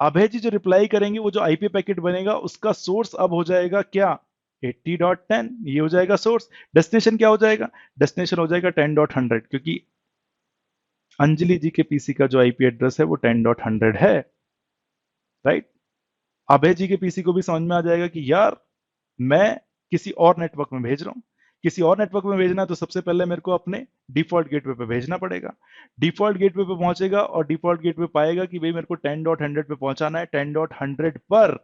अभय जी जो रिप्लाई करेंगे, वो जो आईपी पैकेट बनेगा उसका सोर्स अब हो जाएगा क्या? 80.10, ये हो जाएगा सोर्स। डेस्टिनेशन क्या हो जाएगा? डेस्टिनेशन हो जाएगा 10.100, क्योंकि अंजलि जी के पीसी का जो आईपी एड्रेस है वो 10.100 है, राइट। अभय जी के पीसी को भी समझ में आ जाएगा कि यार मैं किसी और नेटवर्क में भेज रहा हूं, किसी और नेटवर्क में भेजना है तो सबसे पहले मेरे को अपने डिफॉल्ट गेटवे पे भेजना पड़ेगा। डिफॉल्ट गेटवे पे पहुंचेगा और डिफॉल्ट गेटवे पाएगा कि भाई मेरे को 10.100 पे पहुंचाना है। 10.100 पर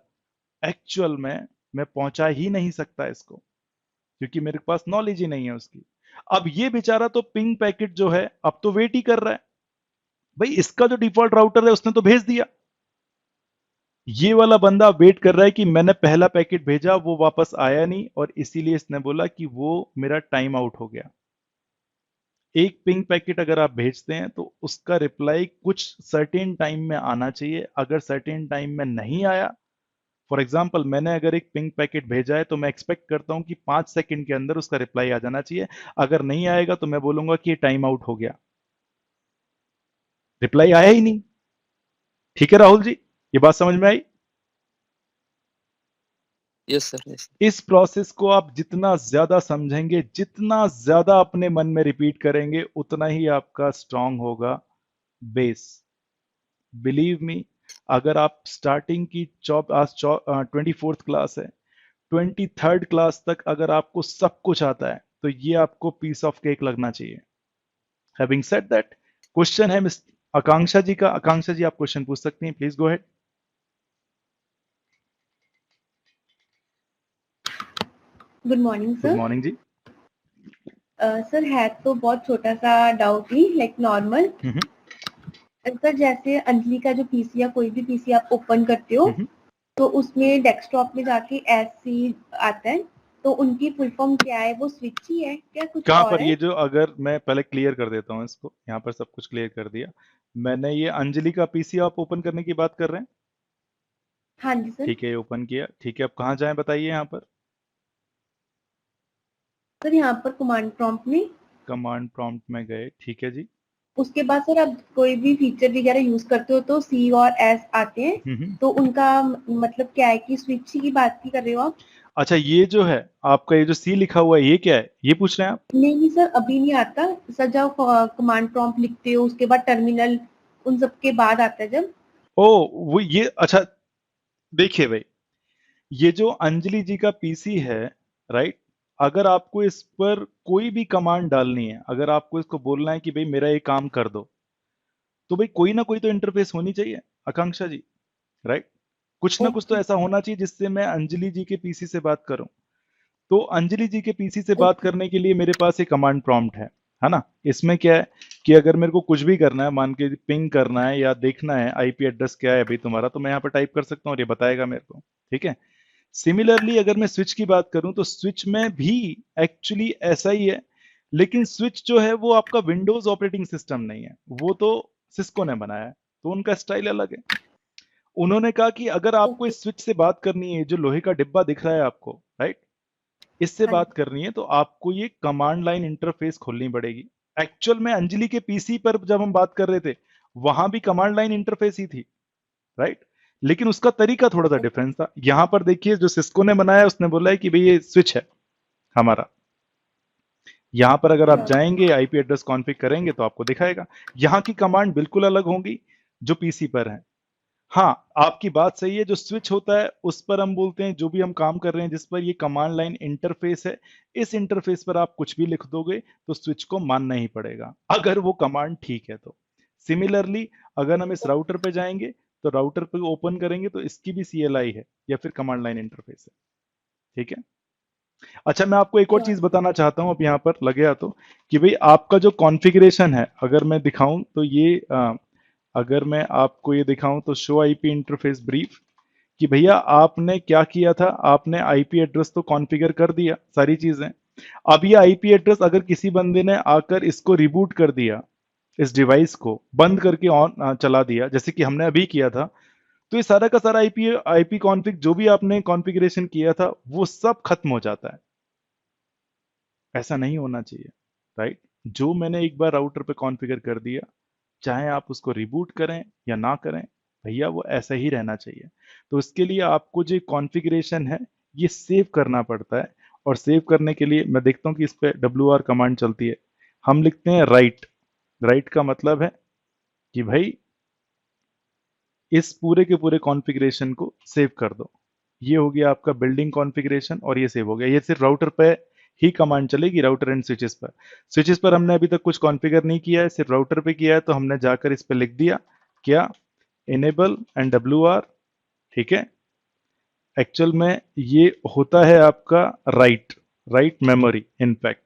एक्चुअल में मैं पहुंचा ही नहीं सकता इसको, क्योंकि मेरे पास नॉलेज ही नहीं है उसकी। अब ये बेचारा तो पिंग पैकेट जो है अब तो वेट ही कर रहा है, भाई इसका जो डिफॉल्ट राउटर है उसने तो भेज दिया, ये वाला बंदा वेट कर रहा है कि मैंने पहला पैकेट भेजा, वो वापस आया नहीं, और इसीलिए इसने बोला कि वो मेरा टाइम आउट हो गया। एक पिंग पैकेट अगर आप भेजते हैं तो उसका रिप्लाई कुछ सर्टेन टाइम में आना चाहिए। अगर सर्टेन टाइम में नहीं आया, फॉर एग्जाम्पल मैंने अगर एक पिंग पैकेट भेजा है तो मैं एक्सपेक्ट करता हूं कि 5 सेकंड के अंदर उसका रिप्लाई आ जाना चाहिए। अगर नहीं आएगा तो मैं बोलूंगा कि ये टाइम आउट हो गया, रिप्लाई आया ही नहीं। ठीक है राहुल जी, ये बात समझ में आई? Yes sir, yes. इस प्रोसेस को आप जितना ज्यादा समझेंगे, जितना ज्यादा अपने मन में रिपीट करेंगे, उतना ही आपका स्ट्रांग होगा बेस। बिलीव मी, अगर आप स्टार्टिंग की आज 24th क्लास है, 23rd क्लास तक अगर आपको सब कुछ आता है तो ये आपको पीस ऑफ केक लगना चाहिए। हैविंग सेड दैट, क्वेश्चन है मिस आकांक्षा जी का। आकांक्षा जी आप क्वेश्चन पूछ सकती हैं, please go ahead. Good morning good sir. Morning जी। सर है तो बहुत छोटा सा डाउट ही, लाइक नॉर्मल। सर जैसे अंजलि का जो पीसी या कोई भी पीसी आप ओपन करते हो तो उसमें डेस्कटॉप में जाके ऐसी आता है, तो उनकी फुल फॉर्म क्या है? वो स्विच ही है क्या, कुछ कहाँ और पर है? ये जो, अगर मैं पहले क्लियर कर देता हूँ इसको, यहाँ पर सब कुछ क्लियर कर दिया मैंने। ये अंजलि का पीसी आप ओपन करने की बात कर रहे हैं? हाँ जी सर। ठीक है, ये ओपन किया। ठीक है, अब कहाँ जाएं बताइए। यहाँ पर सर यहाँ पर कमांड प्रॉम्प्ट में, कमांड प्रॉम्प्ट में गए, ठीक है जी। उसके बाद सर आप कोई भी फीचर वगैरह यूज करते हो तो सी और एस आते हैं, तो उनका मतलब क्या है कि स्विच की बात की कर रहे हो आप? अच्छा, ये जो है आपका, ये जो सी लिखा हुआ है, ये क्या है, ये पूछ रहे हैं आप? नहीं सर, अभी नहीं आता सर। जब कमांड प्रॉम्प्ट लिखते हो उसके बाद टर्मिनल, उन सब के बाद आता है जब। ओ वो ये, अच्छा देखिए भाई, ये जो अंजलि जी का पीसी है, राइट, अगर आपको इस पर कोई भी कमांड डालनी है, अगर आपको इसको बोलना है कि भाई मेरा ये काम कर दो, तो भाई कोई ना कोई तो इंटरफेस होनी चाहिए आकांक्षा जी, राइट। कुछ ना कुछ तो ओके ऐसा होना चाहिए जिससे मैं अंजलि जी के पीसी से बात करूं। तो अंजलि जी के पीसी से बात ओके। करने के लिए मेरे पास एक कमांड प्रॉम्प्ट है ना। इसमें क्या है कि अगर मेरे को कुछ भी करना है, मान के पिंग करना है या देखना है आईपी एड्रेस क्या है अभी तुम्हारा, तो मैं यहाँ पर टाइप कर सकता हूँ और ये बताएगा मेरे को। ठीक है, सिमिलरली अगर मैं स्विच की बात करूं तो स्विच में भी एक्चुअली ऐसा ही है, लेकिन स्विच जो है वो आपका विंडोज ऑपरेटिंग सिस्टम नहीं है, वो तो सिस्को ने बनाया है, तो उनका स्टाइल अलग है। उन्होंने कहा कि अगर आपको ओके। इस स्विच से बात करनी है, जो लोहे का डिब्बा दिख रहा है आपको, राइट, इससे हाँ बात जी। करनी है तो आपको ये कमांड लाइन इंटरफेस खोलनी पड़ेगी। एक्चुअल में अंजलि के पीसी पर जब हम बात कर रहे थे, वहां भी कमांड लाइन इंटरफेस ही थी, राइट, लेकिन उसका तरीका थोड़ा सा डिफरेंस था। यहां पर देखिए, जो सिस्को ने बनाया उसने बोला है कि भाई ये स्विच है हमारा। यहां पर अगर आप अच्छा। जाएंगे आईपी एड्रेस कॉन्फ़िग करेंगे तो आपको दिखाएगा। यहां की कमांड बिल्कुल अलग होंगी जो पीसी पर है। हाँ, आपकी बात सही है, जो स्विच होता है उस पर हम बोलते हैं जो भी हम काम कर रहे हैं जिस पर ये कमांड लाइन इंटरफेस है, इस इंटरफेस पर आप कुछ भी लिख दोगे तो स्विच को मानना ही पड़ेगा, अगर वो कमांड ठीक है तो। सिमिलरली अगर हम इस राउटर पे जाएंगे तो राउटर पे ओपन करेंगे तो इसकी भी CLI है या फिर कमांड लाइन इंटरफेस है। ठीक है। अच्छा, मैं आपको एक और चीज बताना चाहता हूं, अब यहाँ पर लगे हाथ तो, कि भाई आपका जो कॉन्फ़िगरेशन है, अगर मैं दिखाऊं तो ये अगर मैं आपको ये दिखाऊं तो शो आईपी इंटरफेस ब्रीफ, कि भैया आपने क्या किया था, आपने आईपी एड्रेस तो कॉन्फ़िगर कर दिया सारी चीजें। अब ये आईपी एड्रेस अगर किसी बंदे ने आकर इसको रिबूट कर दिया, इस डिवाइस को बंद करके ऑन चला दिया, जैसे कि हमने अभी किया था, तो ये सारा का सारा आईपी आईपी कॉन्फ़िग जो भी आपने कॉन्फ़िगरेशन किया था वो सब खत्म हो जाता है। ऐसा नहीं होना चाहिए, राइट। जो मैंने एक बार राउटर पे कॉन्फ़िगर कर दिया, चाहे आप उसको रिबूट करें या ना करें, भैया वो ऐसा ही रहना चाहिए। तो इसके लिए आपको जो कॉन्फ़िगरेशन है ये सेव करना पड़ता है, और सेव करने के लिए मैं देखता हूँ कि इस पे WR कमांड चलती है। हम लिखते हैं राइट। राइट का मतलब है कि भाई इस पूरे के पूरे कॉन्फ़िगरेशन को सेव कर दो। ये हो गया आपका बिल्डिंग कॉन्फ़िगरेशन और ये सेव हो गया। ये सिर्फ राउटर पे ही कमांड चलेगी राउटर एंड स्विचेस पर। स्विचेस पर हमने अभी तक कुछ कॉन्फ़िगर नहीं किया है, सिर्फ राउटर पे किया है, तो हमने जाकर इस पे लिख दिया क्या, इनेबल एंड WR, ठीक है। एक्चुअल में ये होता है आपका write memory. In fact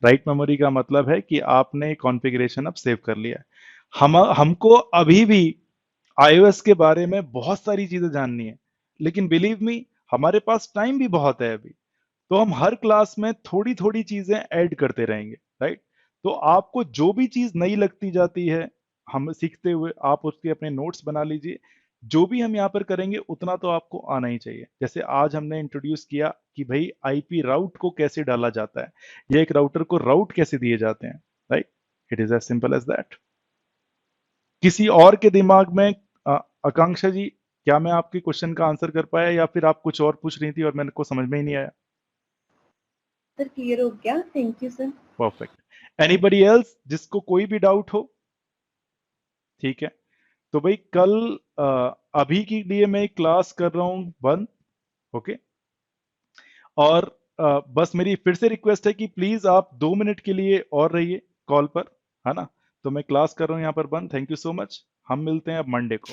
write memory का मतलब है कि आपने कॉन्फ़िगरेशन अब सेव कर लिया है। हमको अभी भी iOS के बारे में बहुत सारी चीजें जाननी है, लेकिन बिलीव मी हमारे पास टाइम भी बहुत है अभी, तो हम हर क्लास में थोड़ी थोड़ी चीजें ऐड करते रहेंगे, राइट। तो आपको जो भी चीज नई लगती जाती है हम सीखते हुए, आप उसके अपने नोट्स बना लीजिए। जो भी हम यहाँ पर करेंगे उतना तो आपको आना ही चाहिए। जैसे आज हमने इंट्रोड्यूस किया कि भाई आईपी राउट को कैसे डाला जाता है, या एक राउटर को राउट कैसे दिए जाते हैं, right. It is as simple as that. किसी और के दिमाग में आकांक्षा जी, क्या मैं आपके क्वेश्चन का आंसर कर पाया, या फिर आप कुछ और पूछ रही थी और मेरे को समझ में ही नहीं आया? सर क्लियर हो गया, thank you sir. Perfect. Anybody else जिसको कोई भी डाउट हो? ठीक है, तो भाई कल अभी के लिए मैं क्लास कर रहा हूं बंद, ओके। और बस मेरी फिर से रिक्वेस्ट है कि प्लीज आप 2 मिनट के लिए और रहिए कॉल पर, है ना। तो मैं क्लास कर रहा हूं यहाँ पर बंद। थैंक यू सो मच, हम मिलते हैं अब मंडे को।